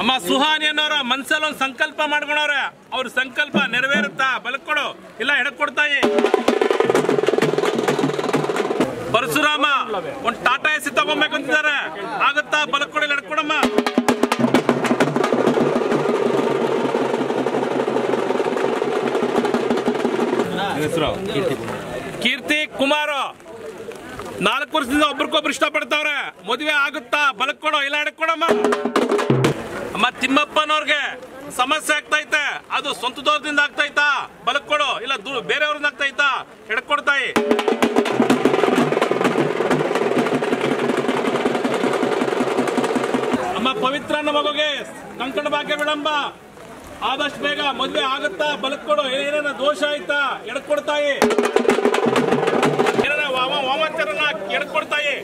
ಅಮ್ಮ ಸುಹಾನಿ ಅನ್ನೋರ ಮನ್ಸಲ್ಲಿ ಒಂದು ಸಂಕಲ್ಪ ಮಾಡ್ಕೊಂಡವ್ರೆ, ಅವ್ರ ಸಂಕಲ್ಪ ನೆರವೇರುತ್ತಾ? ಬಲಕ್ ಕೊಡು, ಇಲ್ಲ ಎಡಕ್ ಕೊಡ್ತಾಯಿ. ಪರಶುರಾಮ ಒಂದು ಟಾಟಾ ಎಸಿ ತಗೊಂಬೇಕಂತಿದ್ದಾರೆ, ಆಗುತ್ತಾ? ಬಲಕ್ ಕೊಡಿ, ಎಡಕ್ ಕೊಡಮ್ಮ. ಕೀರ್ತಿ ಕುಮಾರ್ 4 ವರ್ಷದಿಂದ ಒಬ್ರಿಗೊಬ್ರು ಇಷ್ಟಪಡ್ತಾವ್ರೆ, ಮದುವೆ ಆಗುತ್ತಾ? ಬಲಕ್ ಕೊಡೋ, ಇಲ್ಲ ಎಡಕ್ ಕೊಡಮ್ಮ. ಅಮ್ಮ ತಿಮ್ಮಪ್ಪನವ್ರಿಗೆ ಸಮಸ್ಯೆ ಆಗ್ತೈತೆ, ಅದು ಸ್ವಂತ ದೋಷದಿಂದ ಆಗ್ತೈತಾ? ಬಲಕ್ ಕೊಡು, ಇಲ್ಲ ಬೇರೆಯವ್ರಿಂದ ಆಗ್ತೈತಾ? ಎಡಕ್ ಕೊಡ್ತಾಯಿ. ಅಮ್ಮ ಪವಿತ್ರ ಅನ್ನೋ ಮಗುಗೆ ಕಂಕಣ ಭಾಗ್ಯ ಬಿಡಂಬ, ಆದಷ್ಟು ಬೇಗ ಮದುವೆ ಆಗುತ್ತಾ? ಬಲಕ್ ಕೊಡು, ಏನೇನ ದೋಷ ಆಯ್ತಾ? ಎಡಕ್ ಕೊಡ್ತಾಯಿ. ಏನಾರ ವಾಮಾಚಾರನ ಎಡಕ್ ಕೊಡ್ತಾಯಿ.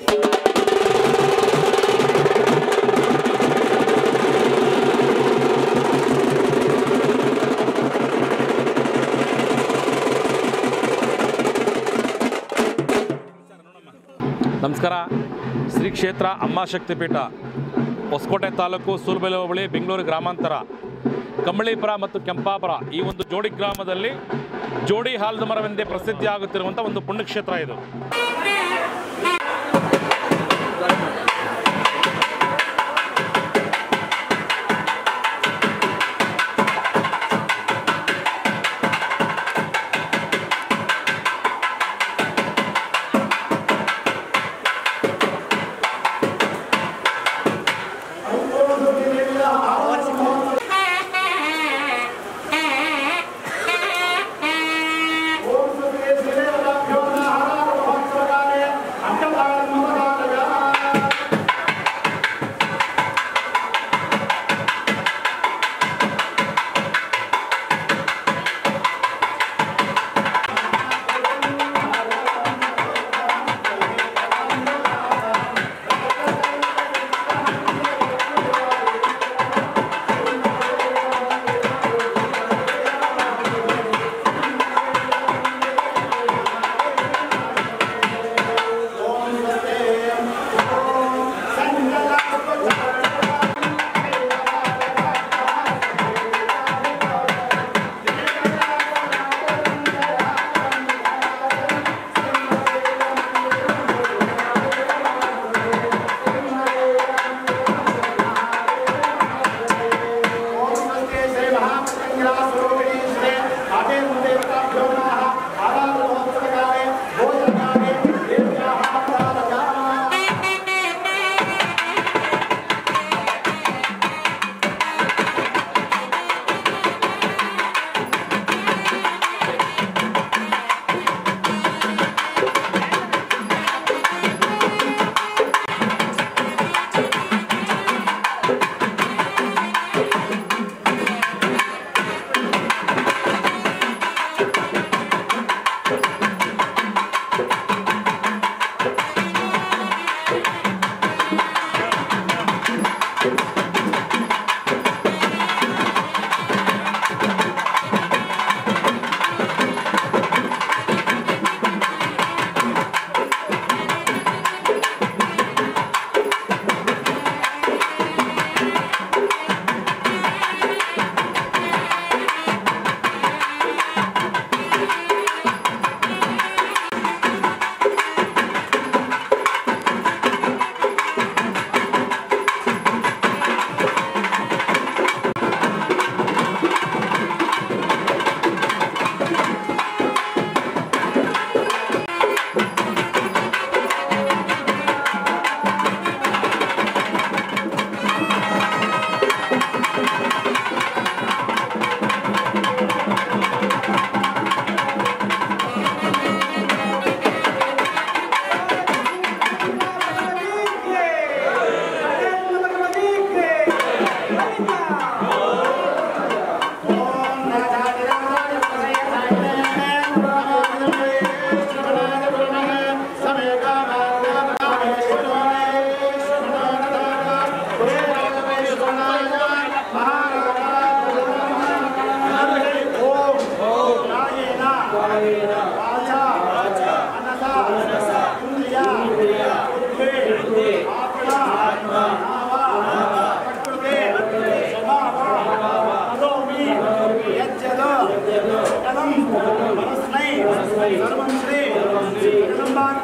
ನಮಸ್ಕಾರ. ಶ್ರೀ ಕ್ಷೇತ್ರ ಅಮ್ಮ ಶಕ್ತಿಪೀಠ, ಹೊಸಕೋಟೆ ತಾಲೂಕು, ಸೂಲಬೆಲೆ ಹೋಬಳಿ, ಬೆಂಗಳೂರು ಗ್ರಾಮಾಂತರ, ಕಂಬಳಿಪುರ ಮತ್ತು ಕೆಂಪಾಪುರ ಈ ಒಂದು ಜೋಡಿ ಗ್ರಾಮದಲ್ಲಿ ಜೋಡಿ ಹಾಲದ ಮರವೆಂದೇ ಪ್ರಸಿದ್ಧಿ ಆಗುತ್ತಿರುವಂಥ ಒಂದು ಪುಣ್ಯಕ್ಷೇತ್ರ ಇದು.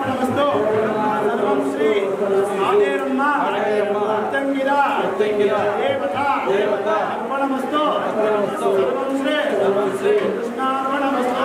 ಶ್ರೀಕೃಷ್ಣಾರ್ಪಣಮಸ್ತು. ಸರ್ವಂ ಶ್ರೀ ಆದೇರಮ್ಮ ಅತ್ತಂಗಿರ ದೇವತಾ ಅರ್ಪಣಮಸ್ತು. ಸರ್ವಂ ಶ್ರೀ ಕೃಷ್ಣಾರ್ಪಣಮಸ್ತು.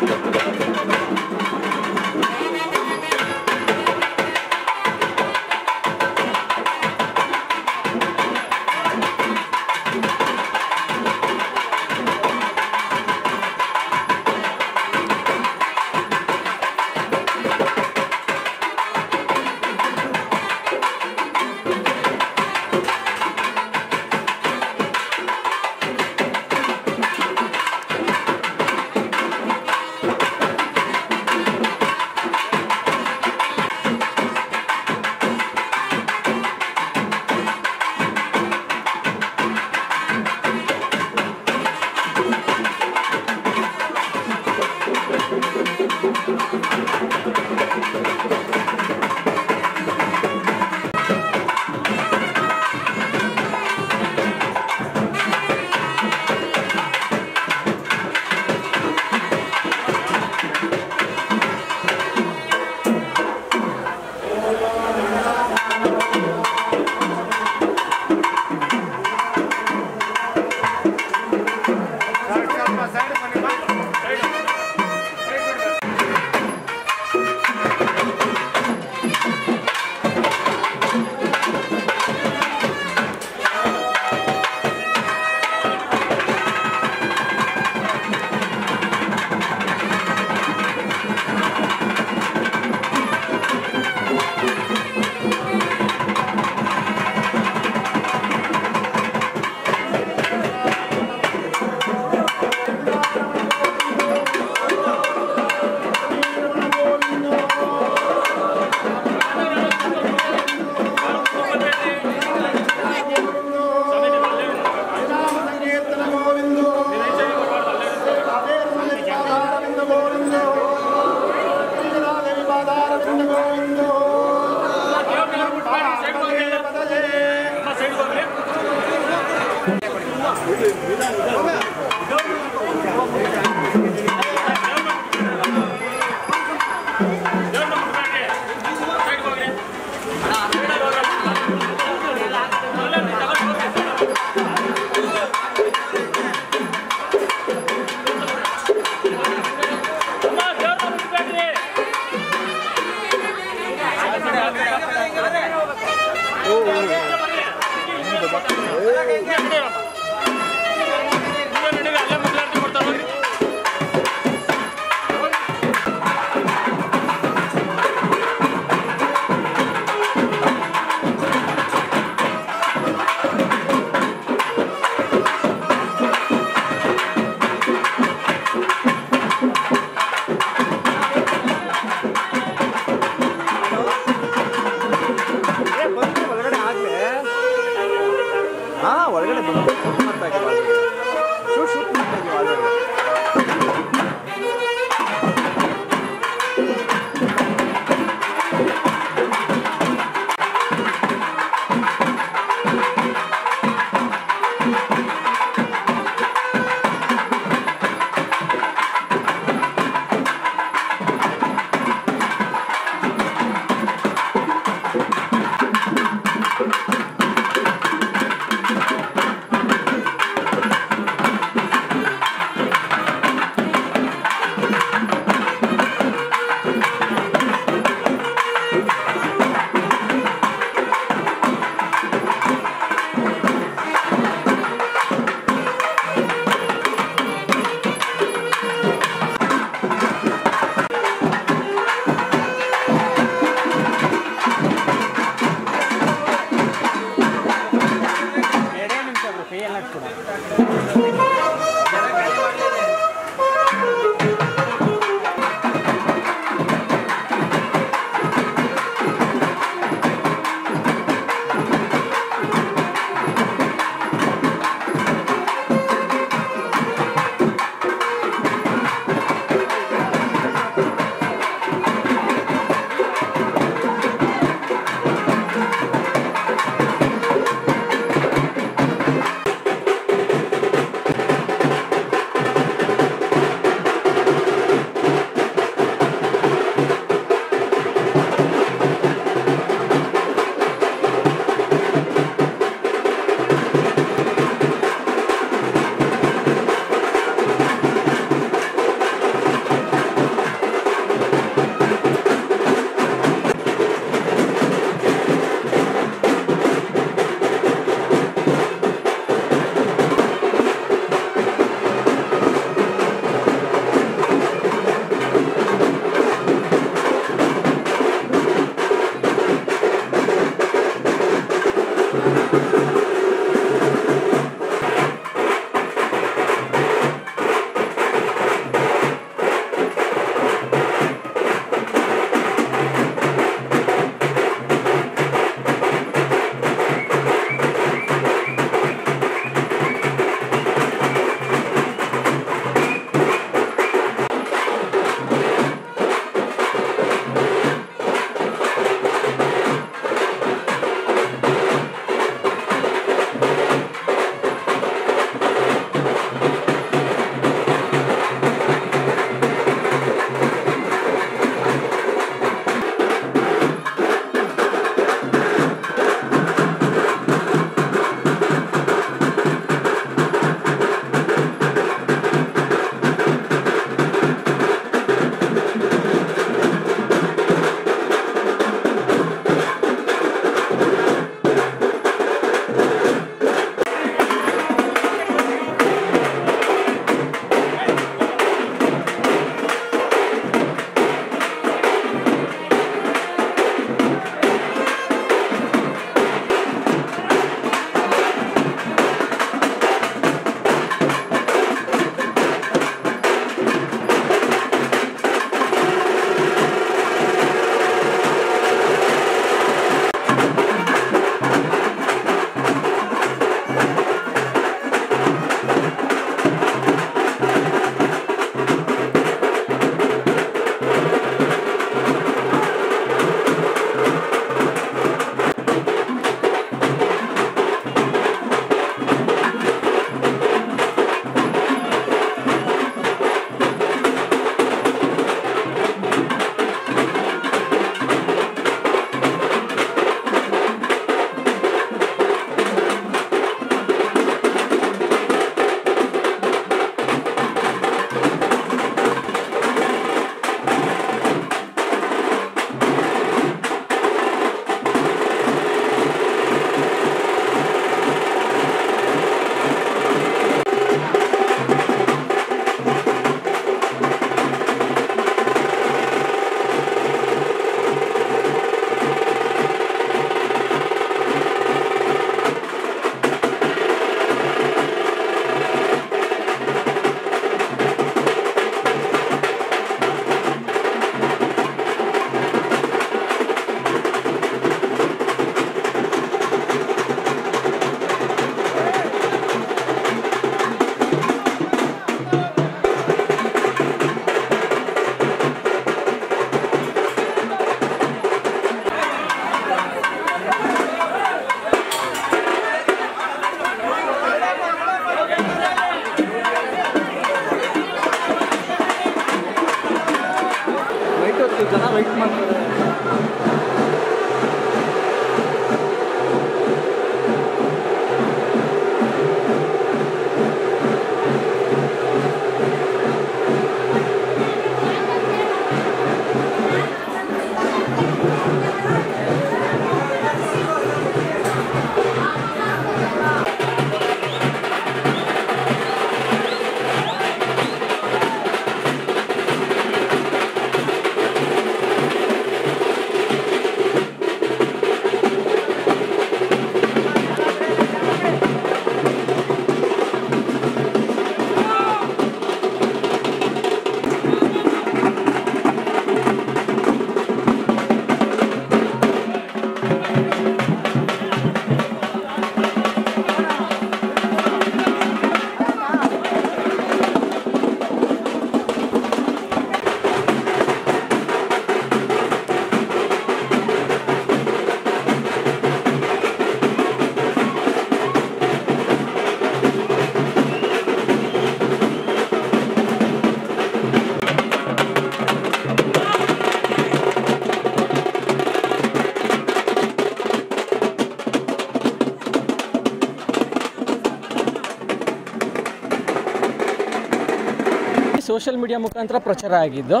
ಸೋಷಿಯಲ್ ಮೀಡಿಯಾ ಮುಖಾಂತರ ಪ್ರಚಾರ ಆಗಿದ್ದು.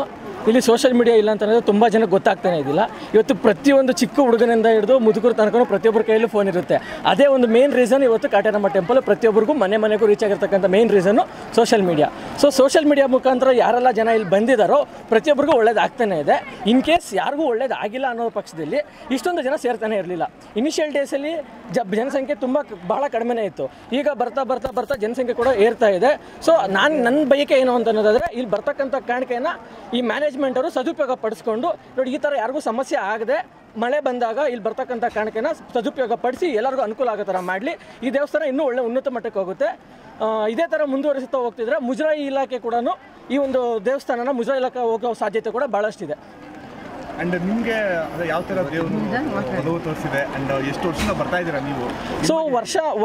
ಇಲ್ಲಿ ಸೋಷಿಯಲ್ ಮೀಡಿಯಾ ಇಲ್ಲ ಅಂತಂದರೆ ತುಂಬ ಜನಕ್ಕೆ ಗೊತ್ತಾಗ್ತಾನೆ ಇದ್ದಿಲ್ಲ. ಇವತ್ತು ಪ್ರತಿಯೊಂದು ಚಿಕ್ಕ ಹುಡುಗನಿಂದ ಹಿಡಿದು ಮುದುಕರ ತನಕ ಪ್ರತಿಯೊಬ್ಬರ ಕೈಯಲ್ಲೂ ಫೋನ್ ಇರುತ್ತೆ. ಅದೇ ಒಂದು ಮೇನ್ ರೀಸನ್ ಇವತ್ತು ಕಾಟೇರಮ್ಮ ಟೆಂಪಲ್ ಪ್ರತಿಯೊಬ್ಬರಿಗೂ ಮನೆಗೂ ರೀಚ್ ಆಗಿರ್ತಕ್ಕಂಥ main reason social media. So social media ಮುಖಾಂತರ ಯಾರೆಲ್ಲ ಜನ ಇಲ್ಲಿ ಬಂದಿದ್ದಾರೋ ಪ್ರತಿಯೊಬ್ಬರಿಗೂ ಒಳ್ಳೇದಾಗ್ತಾನೆ ಇದೆ. ಇನ್ ಕೇಸ್ ಯಾರಿಗೂ ಒಳ್ಳೇದಾಗಿಲ್ಲ ಅನ್ನೋ ಪಕ್ಷದಲ್ಲಿ ಇಷ್ಟೊಂದು ಜನ ಸೇರ್ತಾನೆ ಇರಲಿಲ್ಲ. ಇನಿಷಿಯಲ್ ಡೇಸಲ್ಲಿ ಜನಸಂಖ್ಯೆ ತುಂಬ ಬಹಳ ಕಡಿಮೆನೇ ಇತ್ತು. ಈಗ ಬರ್ತಾ ಬರ್ತಾ ಬರ್ತಾ ಜನಸಂಖ್ಯೆ ಕೂಡ ಏರ್ತಾ ಇದೆ. ಸೊ ನನ್ನ ಬಯಕೆ ಏನು ಅಂತ ಅನ್ನೋದಾದರೆ ಇಲ್ಲಿ ಬರ್ತಕ್ಕಂಥ ಕಾಣಿಕೆಯನ್ನು ಈ ಮ್ಯಾನೇಜ್ಮೆಂಟ್ ಅವರು ಸದುಪಯೋಗ ಪಡಿಸ್ಕೊಂಡು ನೋಡಿ, ಈ ಥರ ಯಾರಿಗೂ ಸಮಸ್ಯೆ ಆಗದೆ ಮಳೆ ಬಂದಾಗ ಇಲ್ಲಿ ಬರ್ತಕ್ಕಂಥ ಕಾಣಿಕೆನ ಸದುಪಯೋಗ ಪಡಿಸಿ ಎಲ್ಲರಿಗೂ ಅನುಕೂಲ ಆಗೋ ಥರ ಮಾಡಲಿ. ಈ ದೇವಸ್ಥಾನ ಇನ್ನೂ ಒಳ್ಳೆ ಉನ್ನತ ಮಟ್ಟಕ್ಕೆ ಹೋಗುತ್ತೆ. ಇದೇ ಥರ ಮುಂದುವರಿಸುತ್ತಾ ಹೋಗ್ತಿದ್ರೆ ಮುಜರಾಯಿ ಇಲಾಖೆ ಕೂಡ ಈ ಒಂದು ದೇವಸ್ಥಾನನ ಮುಜರಾಯಿ ಇಲಾಖೆ ಹೋಗೋ ಸಾಧ್ಯತೆ ಕೂಡ ಭಾಳಷ್ಟಿದೆ. ಅಂಡ್ ನಿಮಗೆ ಯಾವ ಥರ ದೇವರು ತೋರಿಸಿದೆ ಅಂಡ್ ಎಷ್ಟು ವರ್ಷದಿಂದ ಬರ್ತಾ ಇದ್ದೀರಾ ನೀವು? ಸೊ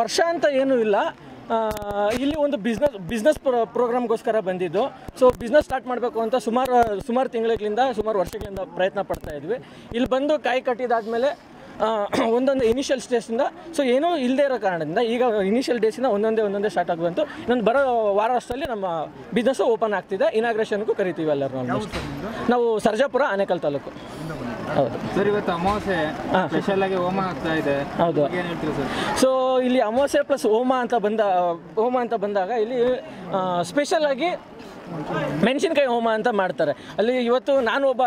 ವರ್ಷ ಅಂತ ಏನೂ ಇಲ್ಲ. ಇಲ್ಲಿ ಒಂದು ಬಿಸ್ನೆಸ್ ಪ್ರೋಗ್ರಾಮ್ಗೋಸ್ಕರ ಬಂದಿದ್ದು. ಸೊ ಬಿಸ್ನೆಸ್ ಸ್ಟಾರ್ಟ್ ಮಾಡಬೇಕು ಅಂತ ಸುಮಾರು ತಿಂಗಳಿಂದ ಸುಮಾರು ವರ್ಷಗಳಿಂದ ಪ್ರಯತ್ನ ಪಡ್ತಾ ಇದ್ವಿ. ಇಲ್ಲಿ ಬಂದು ಕಾಯಿ ಕಟ್ಟಿದಾದ್ಮೇಲೆ ಒಂದೊಂದು ಇನಿಷಿಯಲ್ ಸ್ಟೇಜಿಂದ ಸೊ ಏನೂ ಇಲ್ಲದೆ ಇರೋ ಕಾರಣದಿಂದ ಈಗ ಇನಿಷಿಯಲ್ ಡೇಸಿಂದ ಒಂದೊಂದೇ ಸ್ಟಾರ್ಟ್ ಆಗುವಂತು. ಇನ್ನೊಂದು ಬರೋ ವಾರ ಅಷ್ಟರಲ್ಲಿ ನಮ್ಮ ಬಿಸ್ನೆಸ್ಸು ಓಪನ್ ಆಗ್ತಿದೆ. ಇನಾಗ್ರೇಷನ್ಗೂ ಕರಿತೀವಿ ಎಲ್ಲರೂ. ನಾವು ಸರ್ಜಾಪುರ, ಆನೇಕಲ್ ತಾಲೂಕು. ಹೌದು ಸರ್, ಇವತ್ತು ಅಮಾವಾಸ್ಯೆ ಸ್ಪೆಷಲ್ ಆಗಿ ಹೋಮ ಆಗ್ತಾ ಇದೆ. ಹೌದು. ಸೊ ಇಲ್ಲಿ ಅಮಾವಾಸ್ಯೆ ಪ್ಲಸ್ ಹೋಮ ಅಂತ ಬಂದಾಗ ಇಲ್ಲಿ ಸ್ಪೆಷಲ್ ಆಗಿ ಮೆಣಸಿನ್ಕಾಯಿ ಹೋಮ ಅಂತ ಮಾಡ್ತಾರೆ. ಅಲ್ಲಿ ಇವತ್ತು ನಾನು ಒಬ್ಬ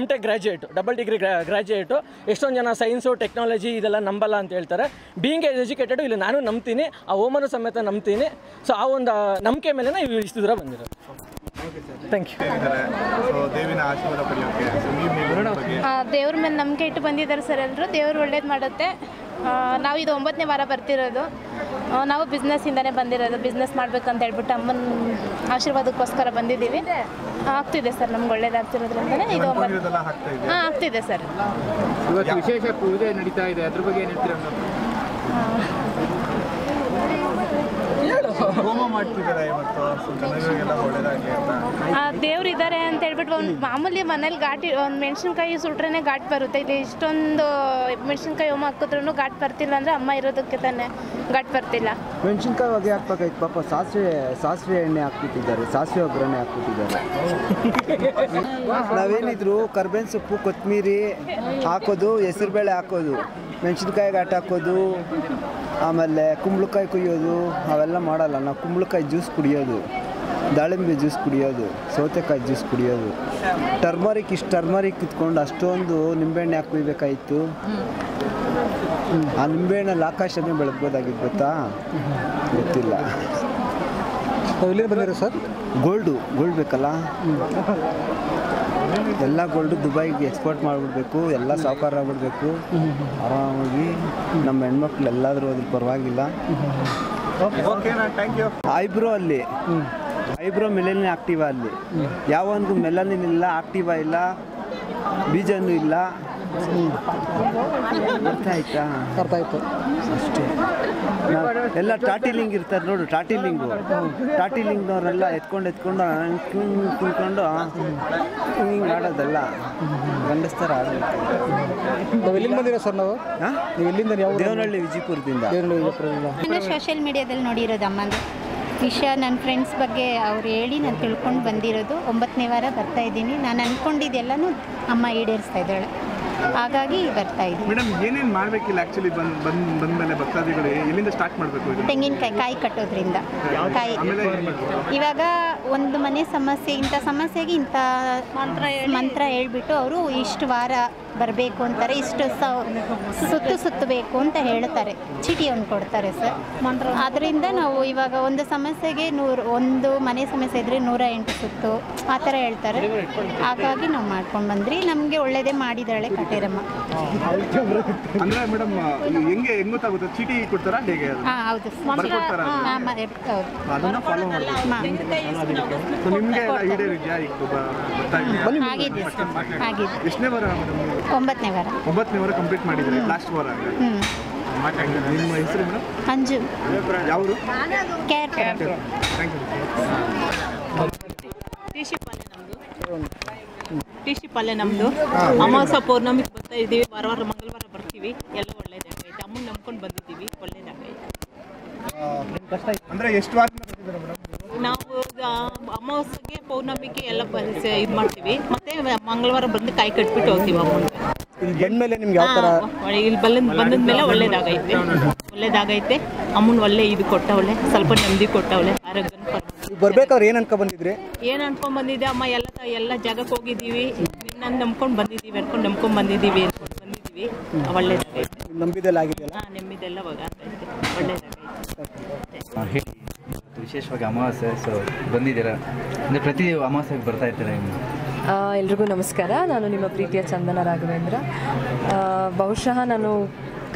MTech graduate, double degree graduate. ಎಷ್ಟೊಂದು ಜನ ಸೈನ್ಸು ಟೆಕ್ನಾಲಜಿ ಇದೆಲ್ಲ ನಂಬಲ್ಲ ಅಂತ ಹೇಳ್ತಾರೆ. ಬೀಯಿಂಗ್ ಎಜುಕೇಟೆಡು ಇಲ್ಲಿ ನಾನು ನಂಬ್ತೀನಿ, ಆ ಹೋಮನೂ ಸಮೇತ ನಂಬ್ತೀನಿ. ಸೊ ಆ ಒಂದು ನಂಬಿಕೆ ಮೇಲೆ ಇಷ್ಟು ದೂರ ಬಂದಿರೋದು. Thank you. ದೇವಿನ ಆಶೀರ್ವಾದ ಪಡೆಯೋಕೆ ದೇವ್ರ ಮೇಲೆ ನಂಬಿಕೆ ಇಟ್ಟು ಬಂದಿದ್ದಾರೆ ಸರ್ ಎಲ್ಲರೂ. ದೇವರು ಒಳ್ಳೇದು ಮಾಡುತ್ತೆ. ನಾವು ಇದು 9ನೇ ವಾರ ಬರ್ತಿರೋದು. ನಾವು ಬಿಸ್ನೆಸ್ಸಿಂದನೇ ಬಂದಿರೋದು. ಬಿಸ್ನೆಸ್ ಮಾಡ್ಬೇಕಂತ ಹೇಳ್ಬಿಟ್ಟು ಅಮ್ಮನ ಆಶೀರ್ವಾದಕ್ಕೋಸ್ಕರ ಬಂದಿದ್ದೀವಿ. ಆಗ್ತಿದೆ ಸರ್, ನಮ್ಗೆ ಒಳ್ಳೇದಾಗ್ತಿರೋದ್ರಿಂದನೇ ಇದು ಆಗ್ತಿದೆ ಸರ್. ಇವತ್ತು ವಿಶೇಷ ಪೂಜೆ ನಡೀತಾ ಇದೆ, ಅದ್ರ ಬಗ್ಗೆ ಏನು ಹೇಳ್ತೀರಾ? ಹೋಮ ಮಾಡ್ತಿದ್ದಾರೆ ಇವತ್ತು, ಜನರಿಗೆಲ್ಲ ಒಳ್ಳೇದಾಗಲಿ ಅಂತ. ದೇವ್ರು ಇದ್ದಾರೆ ಅಂತ ಹೇಳ್ಬಿಟ್ಟು ಒಂದು ಮಾಮೂಲಿ ಮನೇಲಿ ಒಂದು ಮೆಣಸಿನ್ಕಾಯಿ ಸುಟ್ರೆ ಘಾಟ್ ಬರುತ್ತೆ. ಇಲ್ಲಿ ಇಷ್ಟೊಂದು ಮೆಣಸಿನ್ಕಾಯಿ ಹೋಮ ಹಾಕಿದ್ರೂ ಘಾಟ್ ಬರ್ತಿಲ್ಲ ಅಂದರೆ ಅಮ್ಮ ಇರೋದಕ್ಕೆ ತಾನೇ ಘಾಟ್ ಬರ್ತಿಲ್ಲ. ಮೆಣಸಿನ್ಕಾಯಿ ಹೊಗೆ ಹಾಕ್ಬೇಕಾಯ್ತು ಪಾಪ. ಸಾಸಿವೆ ಎಣ್ಣೆ ಹಾಕ್ಬಿಟ್ಟಿದ್ದಾರೆ, ಸಾಸಿವೆ ಒಗ್ಗರಣೆ ಹಾಕ್ಬಿಟ್ಟಿದ್ದಾರೆ. ನಾವೇನಿದ್ರು ಕರ್ಬೇವಿನ ಸೊಪ್ಪು, ಕೊತ್ತಂಬರಿ ಹಾಕೋದು, ಹೆಸರುಬೇಳೆ ಹಾಕೋದು, ಮೆಣಸಿನ್ಕಾಯಿ ಘಾಟ್ ಹಾಕೋದು, ಆಮೇಲೆ ಕುಂಬಳಕಾಯಿ ಕುಯ್ಯೋದು ಅವೆಲ್ಲ ಮಾಡಲ್ಲ. ನಾವು ಕುಂಬಳಕಾಯಿ ಜ್ಯೂಸ್ ಕುಡಿಯೋದು, ದಾಳಿಂಬೆ ಜ್ಯೂಸ್ ಕುಡಿಯೋದು, ಸೌತೆಕಾಯಿ ಜ್ಯೂಸ್ ಕುಡಿಯೋದು. ಟರ್ಮರಿಕ್ ಇಟ್ಕೊಂಡು ಅಷ್ಟೊಂದು ನಿಂಬೆಹಣ್ಣೆ ಹಾಕಿ ಕುಯ್ಬೇಕಾಯಿತು. ಆ ನಿಂಬೆಹಣ್ಣಲ್ಲಿ ಆಕಾಶನೇ ಬೆಳಗ್ಬೋದಾಗಿತ್ತು, ಗೊತ್ತಾ? ಗೊತ್ತಿಲ್ಲ. ಎಲ್ಲಿ ಬಂದಿರೋ ಸರ್? ಗೋಲ್ಡ್ ಬೇಕಲ್ಲ, ಎಲ್ಲ ಗೋಲ್ಡು ದುಬೈಗೆ ಎಕ್ಸ್ಪೋರ್ಟ್ ಮಾಡಿಬಿಡ್ಬೇಕು, ಎಲ್ಲ ಸಾವುಕಾರ ಆಗ್ಬಿಡ್ಬೇಕು. ಆರಾಮಾಗಿ ನಮ್ಮ ಹೆಣ್ಮಕ್ಳು ಎಲ್ಲಾದರೂ ಅದ್ರ ಪರವಾಗಿಲ್ಲ. ಐಬ್ರೋ ಮೆಲನಿನ್ ಆಕ್ಟಿವಾ ಅಲ್ಲಿ ಯಾವೊಂದು ಮೆಲನಿನ್ ಇಲ್ಲ, ಆಕ್ಟಿವಾ ಇಲ್ಲ, ಬೀಜನೂ ಇಲ್ಲ. ಅರ್ಥ ಆಯ್ತು ಅಷ್ಟೇ. ಎಲ್ಲ ಟಾಟಿಲಿಂಗ್ ಇರ್ತಾರೆ ನೋಡು, ಟಾಟಿಲಿಂಗ್ನವರೆಲ್ಲ ಎತ್ಕೊಂಡು ಕುಂತ್ಕೊಂಡು ಹಿಂಗೆ ಆಡೋದಲ್ಲ, ಗಂಡಸ್ತರ ಆಡಬೇಕು. ಎಲ್ಲಿಂದ ಬಂದಿರೋ ಸರ್ ನಾವು? ನೀವು ಎಲ್ಲಿಂದ? ದೇವನಹಳ್ಳಿ, ವಿಜಯಪುರದಿಂದ. ಅಂದರೆ ಸೋಷಿಯಲ್ ಮೀಡಿಯಾದಲ್ಲಿ ನೋಡಿರೋದು ಅಮ್ಮಂದು ವಿಷಯ. ನನ್ನ ಫ್ರೆಂಡ್ಸ್ ಬಗ್ಗೆ ಅವ್ರು ಹೇಳಿ ನಾನು ತಿಳ್ಕೊಂಡು ಬಂದಿರೋದು. 9ನೇ ವಾರ ಬರ್ತಾ ಇದ್ದೀನಿ. ನಾನು ಅಂದ್ಕೊಂಡಿದ್ದೆಲ್ಲನೂ ಅಮ್ಮ ಈಡೇರಿಸ್ತಾ ಇದ್ದಾಳೆ, ಹಾಗಾಗಿ ಬರ್ತಾ ಇದ್ದೀನಿ. ಮೇಡಮ್, ಏನೇನು ಮಾಡಬೇಕಿಲ್ಲ ಆ್ಯಕ್ಚುಲಿ ಬಂದಮೇಲೆ ಭಕ್ತಾದಿಗಳು ಎಲ್ಲಿಂದ ಸ್ಟಾರ್ಟ್ ಮಾಡಬೇಕು? ತೆಂಗಿನಕಾಯಿ ಕಾಯಿ ಕಟ್ಟೋದ್ರಿಂದ. ಕಾಯಿ ಇವಾಗ ಒಂದು ಮನೆ ಸಮಸ್ಯೆ, ಇಂಥ ಸಮಸ್ಯೆಗೆ ಇಂಥ ಮಂತ್ರ ಹೇಳ್ಬಿಟ್ಟು ಅವರು ಇಷ್ಟು ವಾರ ಬರಬೇಕು ಅಂತಾರೆ, ಇಷ್ಟು ಸುತ್ತಬೇಕು ಅಂತ ಹೇಳ್ತಾರೆ. ಚೀಟಿಯನ್ನು ಕೊಡ್ತಾರೆ ಸರ್. ಅದರಿಂದ ನಾವು ಇವಾಗ ಒಂದು ಸಮಸ್ಯೆಗೆ ಒಂದು ಮನೆ ಸಮಸ್ಯೆ ಇದ್ದರೆ 108 ಸುತ್ತು ಆ ಥರ ಹೇಳ್ತಾರೆ. ಹಾಗಾಗಿ ನಾವು ಮಾಡ್ಕೊಂಡು ಬಂದ್ರಿ. ನಮಗೆ ಒಳ್ಳೇದೇ ಮಾಡಿದಾಳೆ ಕಾಟೇರಮ್ಮ. ಅಂದರೆ ಮೇಡಮ್, ಹೆಂಗೆ ಗೊತ್ತಾಗುತ್ತೆ? ಚೀಟಿ ಕೊಡ್ತಾರಾ ಹೇಗೆ? ಹಾಂ, ಹೌದು. ಅದನ್ನು ಫಾಲೋ ಮಾಡಿ ನಿಮಗೆ ಆಗಿದೆ ಆಗಿದೆ. ಎಷ್ಟನೇ ವಾರ? 9ನೇ ವಾರ. 9ನೇ ವಾರ ಕಂಪ್ಲೀಟ್ ಮಾಡಿದರೆ ಲಾಸ್ಟ್ ವಾರ. ನಿಮ್ಮ ಹೆಸರು ಮೇಡಮ್? ಅಂಜು. ಯಾವುದು? ಕೇರ್. Thank you. ಟಿಶಿ ಪಲ್ಯ ನಮ್ಮದು. ಅಮಾವಾಸ್ಯ ಪೌರ್ಣಮಿಗೆ ಬರ್ತಾ ಇದ್ದೀವಿ, ವಾರ ಮಂಗಳವಾರ ಬರ್ತೀವಿ. ಎಲ್ಲ ಒಳ್ಳೇದಾಗೈತೆ. ಅಮ್ಮನ ನಂಬ್ಕೊಂಡು ಬಂದಿದ್ದೀವಿ, ಒಳ್ಳೇದಾಗೈತೆ. ಅಂದರೆ ಎಷ್ಟು ವಾರದಿಂದ ಬರ್ತಿದ್ದೀರಾ ಮೇಡಮ್? ನಾವು ಅಮಾವಾಸ್ಯೆಗೆ ಪೌರ್ಣಮಿಗೆ ಎಲ್ಲ ಇದು ಮಾಡ್ತೀವಿ. ಮತ್ತೆ ಮಂಗಳವಾರ ಬಂದು ಕಾಯಿ ಕಟ್ಬಿಟ್ಟು ಹೋಗ್ತೀವಿ ಅಮ್ಮನಿಗೆ. ಇಲ್ಲಿ ಬಂದ್ಮೇಲೆ ನಿಮ್ಗೆ ಯಾವ ಥರ ಇಲ್ಲಿ ಬಂದಿದ್ಮೇಲೆ ಒಳ್ಳೇದಾಗೈತೆ. ಅಮ್ಮನ ಒಳ್ಳೆ ಇದು ಕೊಟ್ಟವಳೆ, ಸ್ವಲ್ಪ ನೆಮ್ಮದಿ ಕೊಟ್ಟವಳೆ. ಆರೋಗ್ಯ ಬರ್ಬೇಕಾದ್ರೆ ಏನು ಅನ್ಕೊ ಬಂದಿದ್ರಿ? ಏನು ಅನ್ಕೊಂಡ್ ಬಂದಿದ್ದೆ ಅಮ್ಮ, ಎಲ್ಲ ಜಾಗಕ್ಕೆ ಹೋಗಿದ್ದೀವಿ, ನಿನ್ನ ನಂಬ್ಕೊಂಡು ಬಂದಿದ್ದೀವಿ ನಂಬ್ಕೊಂಡು ಬಂದಿದ್ದೀವಿ ಒಳ್ಳೇದಾಗೈತೆ. ನಂಬಿದೆಲ್ಲ ಆಗಿದೆಯಲ್ಲ? ನೆಮ್ಮದಿಯೆಲ್ಲ ಒಳ್ಳೇದಾಗೈತೆ. ಹೇಳಿ, ವಿಶೇಷವಾಗಿ ಅಮಾವಾಸ್ಯೆ ಸೊ ಬಂದಿದ್ದೀರಾ ಅಂದರೆ ಪ್ರತಿ ಅಮಾವಾಸ್ಯೆಗೆ ಬರ್ತಾ ಇರ್ತೀರಾ? ಎಲ್ರಿಗೂ ನಮಸ್ಕಾರ. ನಾನು ನಿಮ್ಮ ಪ್ರೀತಿಯ ಚಂದನ ರಾಘವೇಂದ್ರ. ಬಹುಶಃ ನಾನು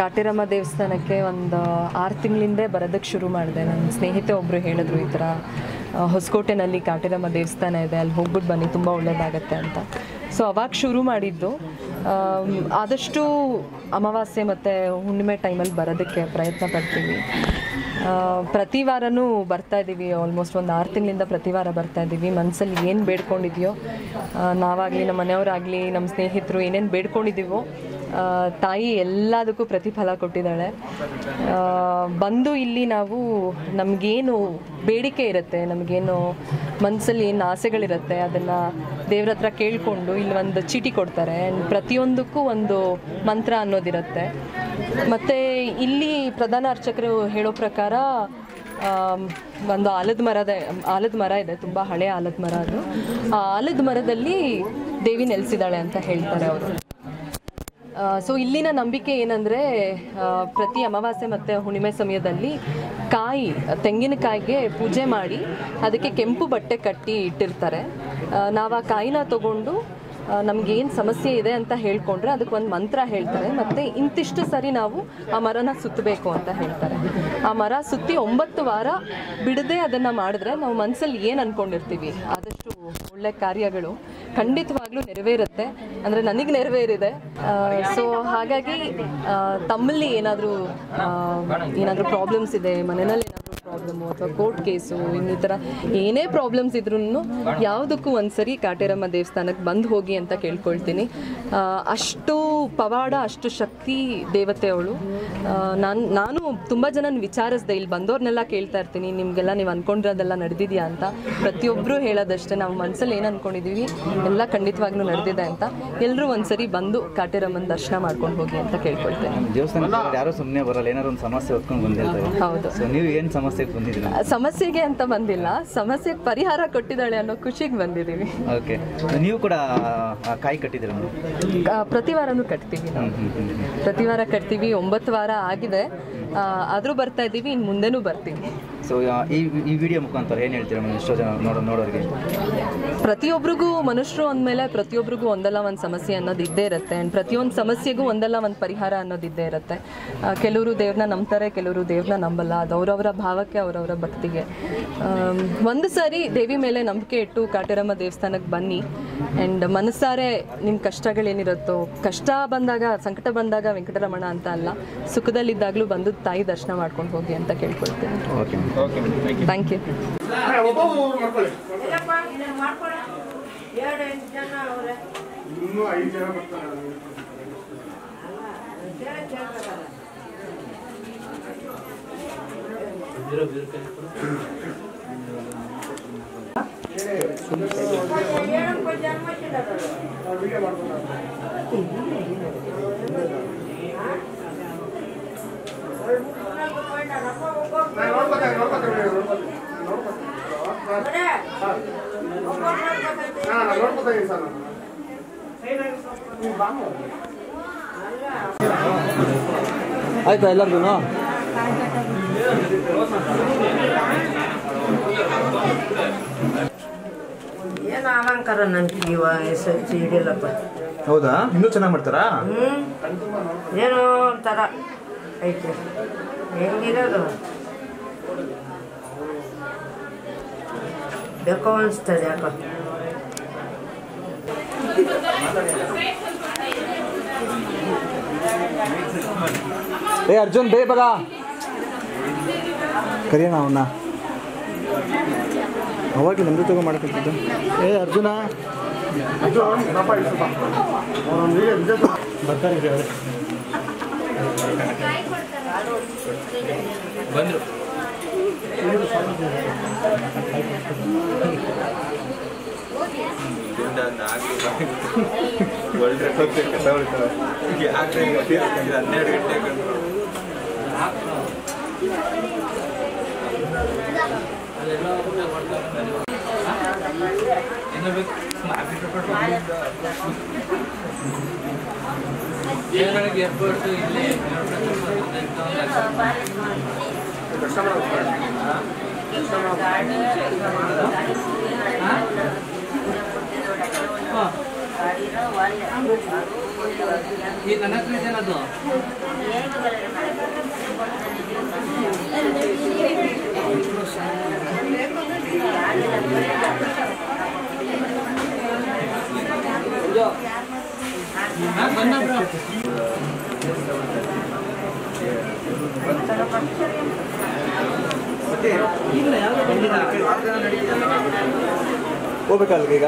ಕಾಟೇರಮ್ಮ ದೇವಸ್ಥಾನಕ್ಕೆ ಒಂದು 6 ತಿಂಗಳಿಂದ ಬರೋದಕ್ಕೆ ಶುರು ಮಾಡಿದೆ. ನನ್ನ ಸ್ನೇಹಿತೆ ಒಬ್ಬರು ಹೇಳಿದ್ರು, ಈ ಥರ ಹೊಸಕೋಟೆನಲ್ಲಿ ಕಾಟೇರಮ್ಮ ದೇವಸ್ಥಾನ ಇದೆ, ಅಲ್ಲಿ ಹೋಗ್ಬಿಟ್ಟು ಬನ್ನಿ, ತುಂಬ ಒಳ್ಳೆಯದಾಗತ್ತೆ ಅಂತ. ಸೊ ಅವಾಗ ಶುರು ಮಾಡಿದ್ದು. ಆದಷ್ಟು ಅಮಾವಾಸ್ಯೆ ಮತ್ತು ಹುಣ್ಣಿಮೆ ಟೈಮಲ್ಲಿ ಬರೋದಕ್ಕೆ ಪ್ರಯತ್ನ ಪಡ್ತೀವಿ. ಪ್ರತಿ ವಾರನೂ ಬರ್ತಾಯಿದ್ದೀವಿ. ಆಲ್ಮೋಸ್ಟ್ ಒಂದು 6 ತಿಂಗಳಿಂದ ಪ್ರತಿ ವಾರ ಬರ್ತಾಯಿದ್ದೀವಿ. ಮನಸ್ಸಲ್ಲಿ ಏನು ಬೇಡ್ಕೊಂಡಿದೆಯೋ, ನಾವಾಗಲಿ ನಮ್ಮ ಮನೆಯವರಾಗಲಿ ನಮ್ಮ ಸ್ನೇಹಿತರು ಏನೇನು ಬೇಡ್ಕೊಂಡಿದ್ದೀವೋ ತಾಯಿ ಎಲ್ಲದಕ್ಕೂ ಪ್ರತಿಫಲ ಕೊಟ್ಟಿದ್ದಾಳೆ. ಬಂದು ಇಲ್ಲಿ ನಾವು ನಮಗೇನು ಬೇಡಿಕೆ ಇರುತ್ತೆ, ನಮಗೇನು ಮನಸ್ಸಲ್ಲಿ ಏನು ಆಸೆಗಳಿರುತ್ತೆ ಅದನ್ನು ದೇವ್ರ ಹತ್ರ ಕೇಳಿಕೊಂಡು ಇಲ್ಲಿ ಒಂದು ಚೀಟಿ ಕೊಡ್ತಾರೆ. ಪ್ರತಿಯೊಂದಕ್ಕೂ ಒಂದು ಮಂತ್ರ ಅನ್ನೋದಿರುತ್ತೆ. ಮತ್ತು ಇಲ್ಲಿ ಪ್ರಧಾನ ಅರ್ಚಕರು ಹೇಳೋ ಪ್ರಕಾರ ಒಂದು ಆಲದ ಮರ ಇದೆ, ತುಂಬ ಹಳೆಯ ಆಲದ ಮರ ಅದು. ಆ ಆಲದ ಮರದಲ್ಲಿ ದೇವಿ ನೆಲೆಸಿದ್ದಾಳೆ ಅಂತ ಹೇಳ್ತಾರೆ ಅವರು. ಸೊ ಇಲ್ಲಿನ ನಂಬಿಕೆ ಏನಂದರೆ, ಪ್ರತಿ ಅಮಾವಾಸ್ಯೆ ಮತ್ತು ಹುಣ್ಣಿಮೆ ಸಮಯದಲ್ಲಿ ತೆಂಗಿನಕಾಯಿಗೆ ಪೂಜೆ ಮಾಡಿ ಅದಕ್ಕೆ ಕೆಂಪು ಬಟ್ಟೆ ಕಟ್ಟಿ ಇಟ್ಟಿರ್ತಾರೆ. ನಾವು ಆ ಕಾಯಿನ ತಗೊಂಡು ನಮಗೇನು ಸಮಸ್ಯೆ ಇದೆ ಅಂತ ಹೇಳ್ಕೊಂಡ್ರೆ ಅದಕ್ಕೆ ಒಂದು ಮಂತ್ರ ಹೇಳ್ತಾರೆ. ಮತ್ತು ಇಂತಿಷ್ಟು ಸರಿ ನಾವು ಆ ಮರನ ಸುತ್ತಬೇಕು ಅಂತ ಹೇಳ್ತಾರೆ. ಆ ಮರ ಸುತ್ತಿ 9 ವಾರ ಬಿಡದೆ ಅದನ್ನು ಮಾಡಿದ್ರೆ ನಾವು ಮನಸ್ಸಲ್ಲಿ ಏನು ಅಂದ್ಕೊಂಡಿರ್ತೀವಿ ಆದಷ್ಟು ಒಳ್ಳೆ ಕಾರ್ಯಗಳು ಖಂಡಿತವಾಗ್ಲೂ ನೆರವೇರುತ್ತೆ. ಅಂದರೆ ನನಗೆ ನೆರವೇರಿದೆ. ಸೊ ಹಾಗಾಗಿ ತಮ್ಮಲ್ಲಿ ಏನಾದರೂ ಪ್ರಾಬ್ಲಮ್ಸ್ ಇದೆ, ಮನೆಯಲ್ಲಿ ಏನಾದರೂ ಪ್ರಾಬ್ಲಮ್ಮು ಅಥವಾ ಕೋರ್ಟ್ ಕೇಸು ಇನ್ನಿತರ ಏನೇ ಪ್ರಾಬ್ಲಮ್ಸ್ ಇದ್ರೂ ಯಾವುದಕ್ಕೂ ಒಂದ್ಸರಿ ಕಾಟೇರಮ್ಮ ದೇವಸ್ಥಾನಕ್ಕೆ ಬಂದು ಹೋಗಿ ಅಂತ ಕೇಳ್ಕೊಳ್ತೀನಿ. ಅಷ್ಟು ಪವಾಡ, ಅಷ್ಟು ಶಕ್ತಿ ದೇವತೆ ಅವಳು. ನಾನು ತುಂಬ ಜನನ ವಿಚಾರಿಸ್ದೆ, ಇಲ್ಲಿ ಬಂದವ್ರನ್ನೆಲ್ಲ ಕೇಳ್ತಾ ಇರ್ತೀನಿ, ನಿಮಗೆಲ್ಲ ನೀವು ಅಂದ್ಕೊಂಡಿರೋದೆಲ್ಲ ನಡೆದಿದೆಯಾ ಅಂತ. ಪ್ರತಿಯೊಬ್ಬರು ಹೇಳೋದಷ್ಟೇ, ನಾವು ಮನಸ್ಸಲ್ಲಿ ಏನು ಅಂದ್ಕೊಂಡಿದ್ದೀವಿ ಎಲ್ಲ ಖಂಡಿತವಾಗ್ಲೂ ನಡೆದಿದೆ ಅಂತ. ಎಲ್ಲರೂ ಒಂದ್ಸರಿ ಬಂದು ಕಾಟೇರಮ್ಮನ ದರ್ಶನ ಮಾಡ್ಕೊಂಡು ಹೋಗಿ ಅಂತ ಕೇಳ್ಕೊಳ್ತೇನೆ. ದೇವಸ್ಥಾನಕ್ಕೆ ಯಾರೋ ಸುಮ್ಮನೆ ಬರಲ್ಲ, ಏನಾದ್ರು ಒಂದು ಸಮಸ್ಯೆ ಹೊತ್ಕೊಂಡು ಬಂದಿರ್ತಾರೆ. ಹೌದು. ಸೊ ನೀವು ಏನು ಸಮಸ್ಯೆಗೆ ಬಂದಿದ್ದೀರಾ? ಸಮಸ್ಯೆಗೆ ಅಂತ ಬಂದಿಲ್ಲ, ಸಮಸ್ಯೆಗೆ ಪರಿಹಾರ ಕೊಟ್ಟಿದ್ದಾಳೆ ಅನ್ನೋ ಖುಷಿಗೆ ಬಂದಿದ್ದೀವಿ. ಓಕೆ. ನೀವು ಕೂಡ ಕಾಯಿ ಕಟ್ಟಿದ್ದೀರಾ? ಪ್ರತಿ ವಾರನೂ ಕಟ್ತೀವಿ ನಾವು. ಪ್ರತಿ ವಾರ ಕಟ್ತೀವಿ. 9 ವಾರ ಆಗಿದೆ. ಆದರೂ ಬರ್ತಾ ಇದ್ದೀವಿ, ಇನ್ನು ಮುಂದೆನೂ ಬರ್ತೀವಿ. ಸೊ ಈ ವಿಡಿಯೋ ಮುಖಾಂತರ ಏನು ಹೇಳ್ತೀರಾ ಎಷ್ಟೋ ಜನ ನೋಡೋರಿಗೆ? ಪ್ರತಿಯೊಬ್ಬರಿಗೂ ಮನುಷ್ಯರು ಅಂದಮೇಲೆ ಪ್ರತಿಯೊಬ್ಬರಿಗೂ ಒಂದಲ್ಲ ಒಂದು ಸಮಸ್ಯೆ ಅನ್ನೋದು ಇದ್ದೇ ಇರುತ್ತೆ. ಆ್ಯಂಡ್ ಪ್ರತಿಯೊಂದು ಸಮಸ್ಯೆಗೂ ಒಂದಲ್ಲ ಒಂದು ಪರಿಹಾರ ಅನ್ನೋದು ಇದ್ದೇ ಇರುತ್ತೆ. ಕೆಲವರು ದೇವ್ರನ್ನ ನಂಬ್ತಾರೆ, ಕೆಲವರು ದೇವ್ರನ್ನ ನಂಬಲ್ಲ. ಅದು ಅವರವರ ಭಾವಕ್ಕೆ, ಅವರವರ ಭಕ್ತಿಗೆ. ಒಂದು ಸಾರಿ ದೇವಿ ಮೇಲೆ ನಂಬಿಕೆ ಇಟ್ಟು ಕಾಟೇರಮ್ಮ ದೇವಸ್ಥಾನಕ್ಕೆ ಬನ್ನಿ. ಆ್ಯಂಡ್ ಮನಸ್ಸಾರೆ ನಿಮ್ಮ ಕಷ್ಟಗಳೇನಿರುತ್ತೋ, ಕಷ್ಟ ಬಂದಾಗ, ಸಂಕಟ ಬಂದಾಗ ವೆಂಕಟರಮಣ ಅಂತ ಅಲ್ಲ, ಸುಖದಲ್ಲಿದ್ದಾಗಲೂ ಬಂದು ತಾಯಿ ದರ್ಶನ ಮಾಡ್ಕೊಂಡು ಹೋಗಿ ಅಂತ ಕೇಳ್ಕೊಳ್ತೀನಿ. Okay, thank you. ಆಯ್ತಾ ಎಲ್ಲರಿಗೂ? ಏನು ಅಲಂಕಾರ ನನಗೆ ಸಜ್ಜಿ ಹಿಡಿಯಲ್ಲಪ್ಪ. ಹೌದಾ? ಇನ್ನೂ ಚೆನ್ನಾಗಿ ಮಾಡ್ತಾರಾ? ಏನೋ ಒಂಥರ ಐತೆ, ಹೆಂಗಿರೋದು ಬೇಕೋ ಅನಿಸ್ತದೆ ಯಾಕೋ. ಏ ಅರ್ಜುನ್, ಬೇ ಬಗ ಕರಿಯೋಣ ಅವನ್ನ. ಅವಾಗಲೂ ನಮ್ಮದು ತಗೋ ಮಾಡ್ಕೊತಿದ್ದು. ಏ ಅರ್ಜುನ ಬರ್ತಾರೆ ಬಂದರು. ವರ್ಲ್ಡ್ ರೆಕಾರ್ಡ್ ಕಸ ಹೊಡಿತಾರೆ 12 ಗಂಟೆ ಏರ್ಪೋರ್ಟ್ ಇಲ್ಲೇ ಈ ನನ್ನ ಹತ್ರ ಏನದು ಹೋಗ್ಬೇಕಲ್ವ ಈಗ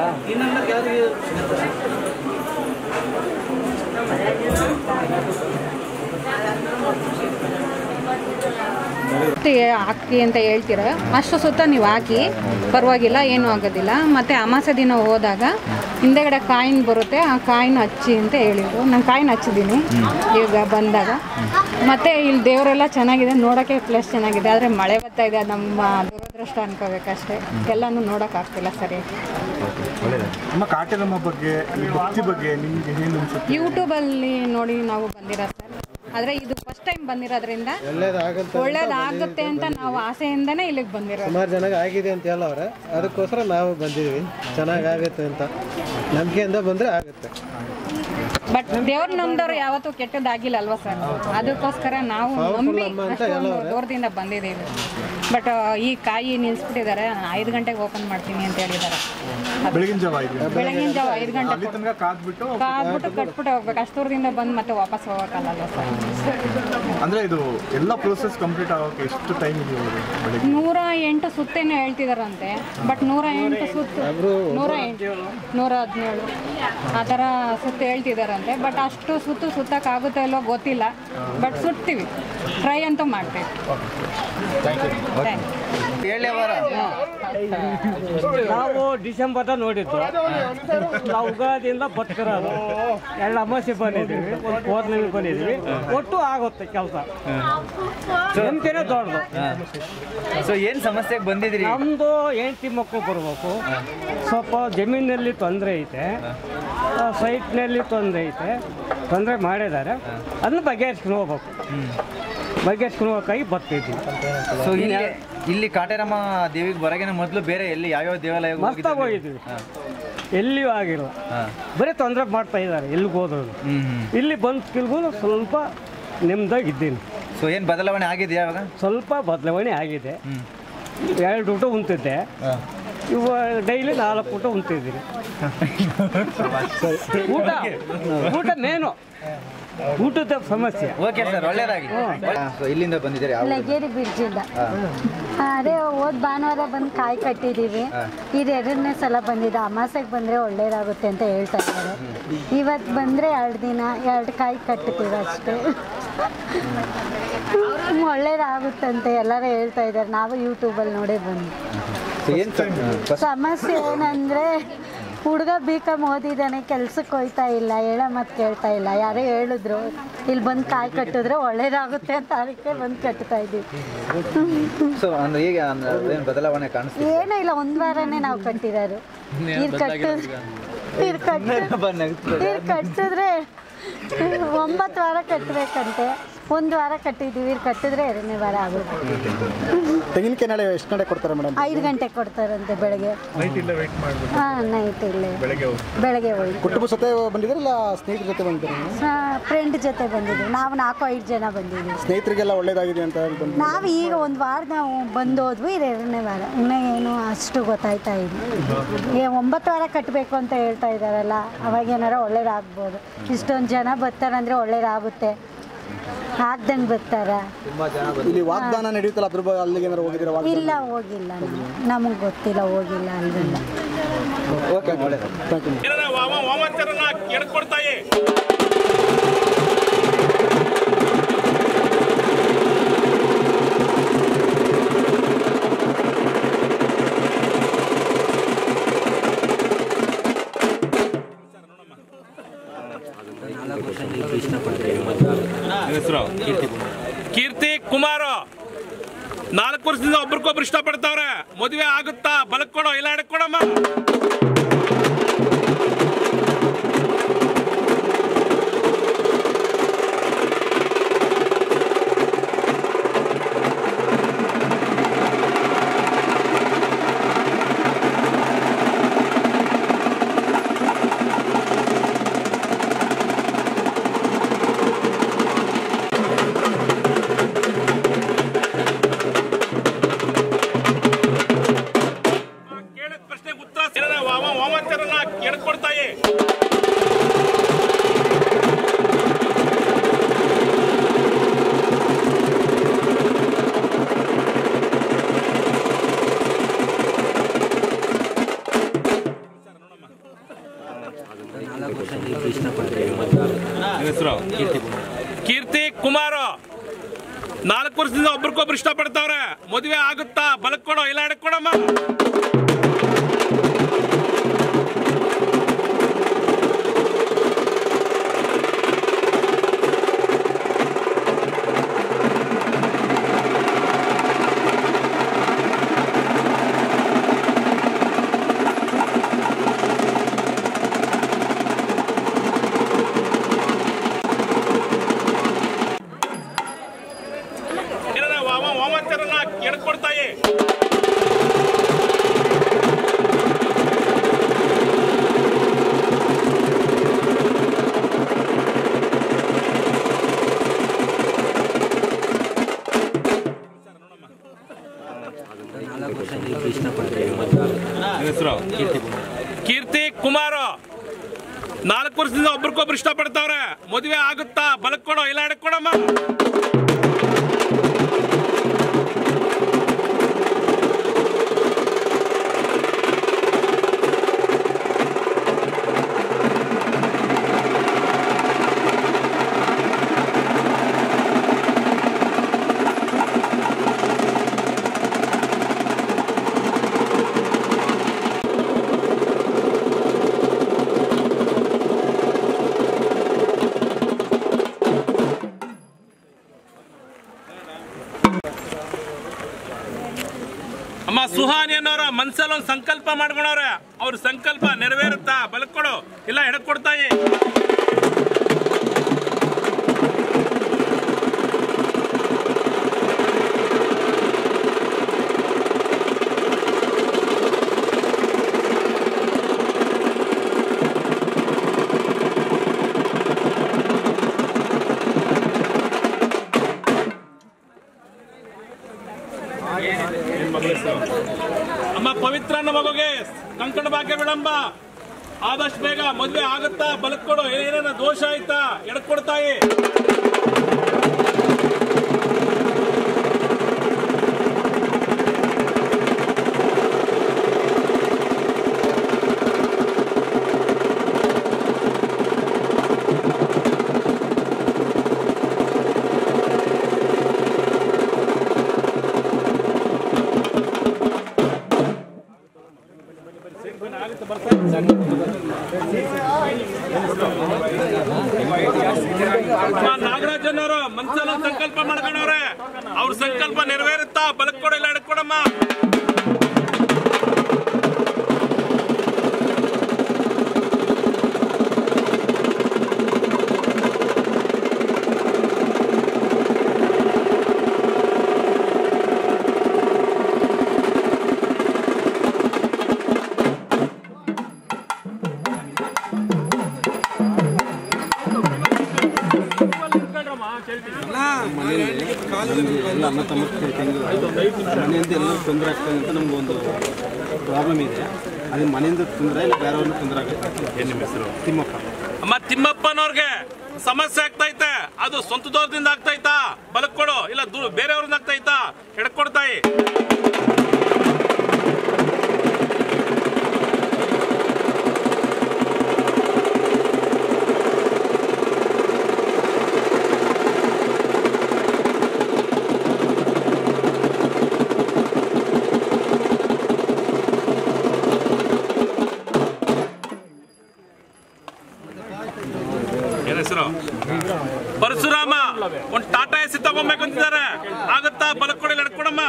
ಹಾಕಿ ಅಂತ ಹೇಳ್ತೀರ ಅಷ್ಟು ಸುತ್ತ ನೀವು ಹಾಕಿ ಪರವಾಗಿಲ್ಲ ಏನೂ ಆಗೋದಿಲ್ಲ. ಮತ್ತು ಅಮಾಸೆ ದಿನ ಹೋದಾಗ ಹಿಂದೆಗಡೆ ಕಾಯಿನ್ ಬರುತ್ತೆ, ಆ ಕಾಯಿನ್ ಹಚ್ಚಿ ಅಂತ ಹೇಳಿದರು. ನಾನು ಕಾಯಿನ್ ಹಚ್ಚಿದ್ದೀನಿ ಈಗ ಬಂದಾಗ. ಮತ್ತು ಇಲ್ಲಿ ದೇವರೆಲ್ಲ ಚೆನ್ನಾಗಿದೆ, ನೋಡೋಕ್ಕೆ ಪ್ಲೇಸ್ ಚೆನ್ನಾಗಿದೆ. ಆದರೆ ಮಳೆ ಬರ್ತಾ ಇದೆ, ನಮ್ಮ ದುರದೃಷ್ಟ ಅನ್ಕೋಬೇಕಷ್ಟೇ. ಎಲ್ಲನೂ ನೋಡೋಕ್ಕಾಗ್ತಿಲ್ಲ ಸರಿ. ನಮ್ಮ ಕಾಟೇರಮ್ಮ ಬಗ್ಗೆ ಭಕ್ತಿ ಬಗ್ಗೆ ನಿಮಗೆ ಏನು ಅನ್ಸುತ್ತೆ? ಯೂಟ್ಯೂಬಲ್ಲಿ ನೋಡಿ ನಾವು ಬಂದಿರೋ ಸರ್. ಆದರೆ ಇದು ಫಸ್ಟ್ ಟೈಮ್ ಬಂದಿರೋದ್ರಿಂದ ಒಳ್ಳೇದಾಗುತ್ತೆ ಅಂತ ನಾವು ಆಸೆಯಿಂದನೇ ಇಲ್ಲಿಗೆ ಬಂದಿರೋದು. ಸುಮಾರು ಜನಕ್ಕೆ ಆಗಿದೆ ಅಂತ ಹೇಳವ್ರೆ, ಅದಕ್ಕೋಸ್ಕರ ನಾವು ಬಂದಿದ್ವಿ. ಚೆನ್ನಾಗಾಗುತ್ತೆ ಅಂತ ನಂಬಿಕೆಯಿಂದ ಬಂದರೆ ಆಗುತ್ತೆ. ಬಟ್ ದೇವ್ರ ನಮ್ದವ್ರು ಯಾವತ್ತೂ ಕೆಟ್ಟದ್ದಾಗಿಲ್ಲ ಅಲ್ವಾ ಸರ್, ಅದಕ್ಕೋಸ್ಕರ ನಾವು ನಂಬಿ ದೂರದಿಂದ ಬಂದಿದ್ದೀವಿ. ಬಟ್ ಈ ಕಾಯಿ ನಿಲ್ಸ್ಬಿಟ್ಟಿದ್ದಾರೆ, 5 ಗಂಟೆಗೆ ಓಪನ್ ಮಾಡ್ತೀನಿ ಅಂತ ಹೇಳಿದ್ದಾರೆ. ಬೆಳಗಿನ ಜಾವ 5 ಗಂಟೆ ಕಾದ್ಬಿಟ್ಟು ಕಟ್ಬಿಟ್ಟು ಹೋಗ್ಬೇಕು. ಅಷ್ಟು ದೂರದಿಂದ ಬಂದು ಮತ್ತೆ ವಾಪಸ್ ಹೋಗೋಕ್ಕಲ್ಲ ಸರ್. ಅಂದ್ರೆ ಇದು ಎಲ್ಲ ಪ್ರೋಸೆಸ್ ಕಂಪ್ಲೀಟ್ ಆಗೋಕೆ ಎಷ್ಟು ಟೈಮ್ ಇದೆ? 108 ಸುತ್ತೇನೋ ಹೇಳ್ತಿದಾರಂತೆ. ಬಟ್ 108 ಸುತ್ತು 108 117 ಆ ಥರ ಸುತ್ತು ಹೇಳ್ತಿದಾರಂತೆ. ಬಟ್ ಅಷ್ಟು ಸುತ್ತಕ್ಕಾಗುತ್ತೆ ಇಲ್ಲೋ ಗೊತ್ತಿಲ್ಲ. ಬಟ್ ಸುತ್ತೀವಿ, ಟ್ರೈ ಅಂತೂ ಮಾಡ್ತೀವಿ. ನಾವು ಡಿಸೆಂಬರ್ ನೋಡಿದ್ದು, ನಾವು ಯುಗಾದಿಯಿಂದ ಬರ್ತಿರೋದು. 2 ಅಮಾವಾಸ್ಯೆ ಬಂದಿದ್ದೀವಿ, 1 ಪೌರ್ಣಮಿ ಬಂದಿದ್ದೀವಿ. ಒಟ್ಟು ಆಗುತ್ತೆ ಕೆಲಸ, ನಂಬಿಕೆನೇ ದೊಡ್ಡದು. ಸೊ ಏನು ಸಮಸ್ಯೆಗೆ ಬಂದಿದ್ದೀರಿ? ನಮ್ಮದು ಹೆಂಡತಿ ಮಕ್ಕಳು ಬರಬೇಕು, ಸ್ವಲ್ಪ ಜಮೀನಲ್ಲಿ ತೊಂದರೆ ಐತೆ, ಸೈಟ್ನಲ್ಲಿ ತೊಂದರೆ ಐತೆ, ತೊಂದರೆ ಮಾಡಿದ್ದಾರೆ. ಅದನ್ನ ಬಗೆಹರಿಸ್ಕೊಂಡು ಹೋಗ್ಬೇಕು. ಬಗೆಹರಿಸ್ಕೊಂಡು ಹೋಗೋಕ್ಕಾಗಿ ಬರ್ತಿದ್ವಿ. ಸೊ ಇಲ್ಲಿ ಕಾಟೇರಮ್ಮ ದೇವಿಗೆ ಬರೋಗಿನ ಮೊದಲು ಬೇರೆ ಎಲ್ಲಿ ಯಾವ್ಯಾವ ದೇವಾಲಯ ಮಸ್ತಾಗಿ ಹೋಗಿದ್ವಿ, ಎಲ್ಲಿಯೂ ಆಗಿಲ್ಲ. ಬರೀ ತೊಂದರೆ ಮಾಡ್ತಾ ಇದ್ದಾರೆ ಎಲ್ಲಿಗೆ ಹೋದ್ರು. ಇಲ್ಲಿ ಬಂದು ಕಿಲ್ಗೂ ಸ್ವಲ್ಪ ನೆಮ್ಮದಾಗಿದ್ದೀನಿ. ಸೊ ಏನು ಬದಲಾವಣೆ ಆಗಿದೆಯಾ? ಇವಾಗ ಸ್ವಲ್ಪ ಬದಲಾವಣೆ ಆಗಿದೆ. 2 ಊಟ ಉಂತಿದ್ದೆ, ಇವಾಗ ಡೈಲಿ 4 ಊಟ ಉಂತಿದ್ದೀನಿ. ಊಟ ಮೇನು, ಊಟದ ಸಮಸ್ಯೆ. ಓಕೆ ಸರ್, ಒಳ್ಳೇದಾಗಿ. ಇಲ್ಲಿಂದ ಬಂದಿದ್ದೀರಿ? ಲಗೇರಿ ಬ್ರಿಡ್ಜಿಂದ. ಅದೇ ಹೋದ್ ಭಾನುವಾರ ಬಂದು ಕಾಯಿ ಕಟ್ಟಿದ್ದೀವಿ. ಇದು 2ನೇ ಸಲ ಬಂದಿದ್ದು. ಅಮಾಸೆಗೆ ಬಂದರೆ ಒಳ್ಳೇದಾಗುತ್ತೆ ಅಂತ ಹೇಳ್ತಾ ಇದ್ದಾರೆ. ಇವತ್ತು ಬಂದರೆ 2 ದಿನ 2 ಕಾಯಿ ಕಟ್ತೀವಿ ಅಷ್ಟೇ. ಒಳ್ಳೇದಾಗುತ್ತಂತೆ ಎಲ್ಲರೂ ಹೇಳ್ತಾ ಇದ್ದಾರೆ. ನಾವು ಯೂಟ್ಯೂಬಲ್ಲಿ ನೋಡೇ ಬಂದು. ಸಮಸ್ಯೆ ಏನಂದರೆ ಹುಡುಗ B.Com ಓದಿದ್ದಾನೆ, ಕೆಲ್ಸಕ್ಕೆ ಹೋಗ್ತಾ ಇಲ್ಲ, ಹೇಳೋ ಮತ್ತು ಕೇಳ್ತಾ ಇಲ್ಲ. ಯಾರೇ ಹೇಳಿದ್ರು ಇಲ್ಲಿ ಬಂದು ಕಾಯಿ ಕಟ್ಟಿದ್ರೆ ಒಳ್ಳೇದಾಗುತ್ತೆ ಅಂತ, ಅದಕ್ಕೆ ಬಂದು ಕಟ್ತಾ ಇದ್ದೀವಿ. ಬದಲಾವಣೆ ಕಾಣಿಸ್ತೀವಿ? ಏನೂ ಇಲ್ಲ, 1 ವಾರನೇ ನಾವು ಕಟ್ಟಿರೋದು. ಇದು ಕಟ್ಟಿದ್ರೆ 9 ವಾರ ಕಟ್ಟಬೇಕಂತೆ. 1 ವಾರ ಕಟ್ಟಿದ್ದೀವಿ, ಕಟ್ಟಿದ್ರೆ 2ನೇ ವಾರ ಆಗುತ್ತೆ. ತೆಂಗಿನಕಾಯಿ ನಾಳೆ ಎಷ್ಟು ಗಂಟೆ ಕೊಡ್ತಾರೆ ಮೇಡಮ್? 5 ಗಂಟೆಗೆ ಕೊಡ್ತಾರಂತೆ ಬೆಳಗ್ಗೆ. ಹಾಂ, ನೈಟ್ ಇಲ್ಲೇ ಬೆಳಗ್ಗೆ ಹೋಗಿ. ಕುಟುಂಬ ಜೊತೆ ಬಂದಿದ್ದೀರಲ್ಲ ಸ್ನೇಹಿತರ ಜೊತೆ ಬಂದಿದ್ದೀರಿ? ಫ್ರೆಂಡ್ ಜೊತೆ ಬಂದಿದ್ದೀವಿ. ನಾವು 4-5 ಜನ ಬಂದಿದ್ದೀವಿ. ಸ್ನೇಹಿತರಿಗೆಲ್ಲ ಒಳ್ಳೇದಾಗಿದೆ ಅಂತ ನಾವು ಈಗ 1 ವಾರ ನಾವು ಬಂದೋದ್ವಿ. 2ನೇ ವಾರ ಇನ್ನೂ ಏನು ಅಷ್ಟು ಗೊತ್ತಾಯ್ತಾ ಇಲ್ಲ. 9 ವಾರ ಕಟ್ಟಬೇಕು ಅಂತ ಹೇಳ್ತಾ ಇದ್ದಾರಲ್ಲ, ಅವಾಗ ಏನಾರ ಒಳ್ಳೇದಾಗ್ಬೋದು. ಇಷ್ಟೊಂದು ಜನ ಬರ್ತಾರಂದ್ರೆ ಒಳ್ಳೇದಾಗುತ್ತೆ. ಆಗ್ದಂಗೆ ಬರ್ತಾರ. ಇಲ್ಲಿ ವಾಗ್ದಾನ ನಡೆಯುತ್ತಲ್ಲ, ಅದ್ರ ಬಗ್ಗೆ ಅಲ್ಲಿಗೆ ಏನಾರು ಹೋಗಿದ್ದೀರಾ? ಇಲ್ಲ, ಹೋಗಿಲ್ಲ. ನಮಗೆ ಗೊತ್ತಿಲ್ಲ, ಹೋಗಿಲ್ಲ ಅಲ್ಲಿಗೆಲ್ಲ. ಓಕೆ, ಒಳ್ಳೆಯದು. ಕುಮಾರ 4 ವರ್ಷದಿಂದ ಒಬ್ರಿಗೊಬ್ರು ಇಷ್ಟಪಡ್ತಾವ್ರೆ. ಮದುವೆ ಆಗುತ್ತಾ? ಬಲಕ್ ಕೊಡೋ ಇಲ್ಲ ಎಡಕ್ ಕೊಡಮ್ಮ. ಕೀರ್ತಿ ಕುಮಾರ 4 ವರ್ಷದಿಂದ ಒಬ್ರಿಗೊಬ್ರು ಇಷ್ಟಪಡ್ತಾವ್ರೆ. ಮದುವೆ ಆಗುತ್ತಾ? ಬಲಕ್ ಕೊಡೋ ಇಲ್ಲ ಎಡಕ್ ಕೊಡಮ್ಮ. ಎಡ್ಕೊಡ್ತಾಯಿ ಕೀರ್ತಿ ಕುಮಾರ 4 ವರ್ಷದಿಂದ ಒಬ್ರಿಗೊಬ್ರು ಇಷ್ಟಪಡ್ತಾವ್ರೆ. ಮದುವೆ ಆಗುತ್ತಾ? ಬಲಕ್ ಕೊಡೋ ಇಲ್ಲ ಎಡಕ್ ಕೊಡಮ್ಮ. ಅಮ್ಮ ಸುಹಾನಿ ಅನ್ನೋರ ಮನ್ಸಲ್ಲಿ ಒಂದು ಸಂಕಲ್ಪ ಮಾಡ್ಕೊಂಡವ್ರೆ. ಅವ್ರ ಸಂಕಲ್ಪ ನೆರವೇರುತ್ತಾ? ಬಲಕ್ ಕೊಡು ಇಲ್ಲ ಎಡಕ್ ಕೊಡ್ತಾಯಿ. ಅಮ್ಮ ಪವಿತ್ರ ಮಗುಗೆ ಕಂಕಣ ಭಾಗ್ಯ ವಿಳಂಬ. ಆದಷ್ಟು ಬೇಗ ಮದುವೆ ಆಗುತ್ತಾ? ಬಲಕ್ ಕೊಡು. ಏನೇನ ದೋಷ ಆಯ್ತಾ? ಎಡಕ್ ಕೊಡ್ತಾಯಿ. ನಾಗರಾಜನ್ ಅವರು ಮನ್ಸಲ್ಲ ಸಂಕಲ್ಪ ಮಾಡ್ಕೊಂಡವ್ರೆ. ಅವ್ರ ಸಂಕಲ್ಪ ನೆರವೇರುತ್ತಾ? ಬಲಕ್ ಕೊಡ ಇಲ್ಲ ಎಡಕ್ ಕೊಡಮ್ಮ. ಎಲ್ಲ ಅನ್ನ ತಮ್ಮ ಮನೆಯಿಂದ ಎಲ್ಲ ತೊಂದರೆ ಆಗ್ತದೆ ಅಂತ ನಮಗೊಂದು ಪ್ರಾಬ್ಲಮ್ ಇದೆ. ಅದು ಮನೆಯಿಂದ ತೊಂದರೆ ಇಲ್ಲ, ಬೇರೆಯವ್ರನ್ನ ತೊಂದರೆ ಆಗುತ್ತೆ. ಏನ್ ನಿಮ್ಮ ಹೆಸರು? ತಿಮ್ಮಪ್ಪ. ಅಮ್ಮ ತಿಮ್ಮಪ್ಪನವ್ರಿಗೆ ಸಮಸ್ಯೆ ಆಗ್ತೈತೆ. ಅದು ಸ್ವಂತ ದೋಷದಿಂದ ಆಗ್ತೈತಾ? ಬಲಕ್ ಕೊಡು ಇಲ್ಲ ಬೇರೆಯವ್ರಿಂದ ಆಗ್ತೈತಾ? ಎಡಕ್ ಕೊಡ್ತಾಯಿ. ಪರಶುರಾಮ ಒಂದು ಟಾಟಾ ಎಸಿ ತಗೊಬೇಕು ಅಂತಿದ್ದ. ತೋರಿಸಿದ್ದಾರೆ. ಆಗುತ್ತಾ ಬಲಕ್ಕೆ ಕೊಡಿ ನಡ್ಕೊಡಮ್ಮ.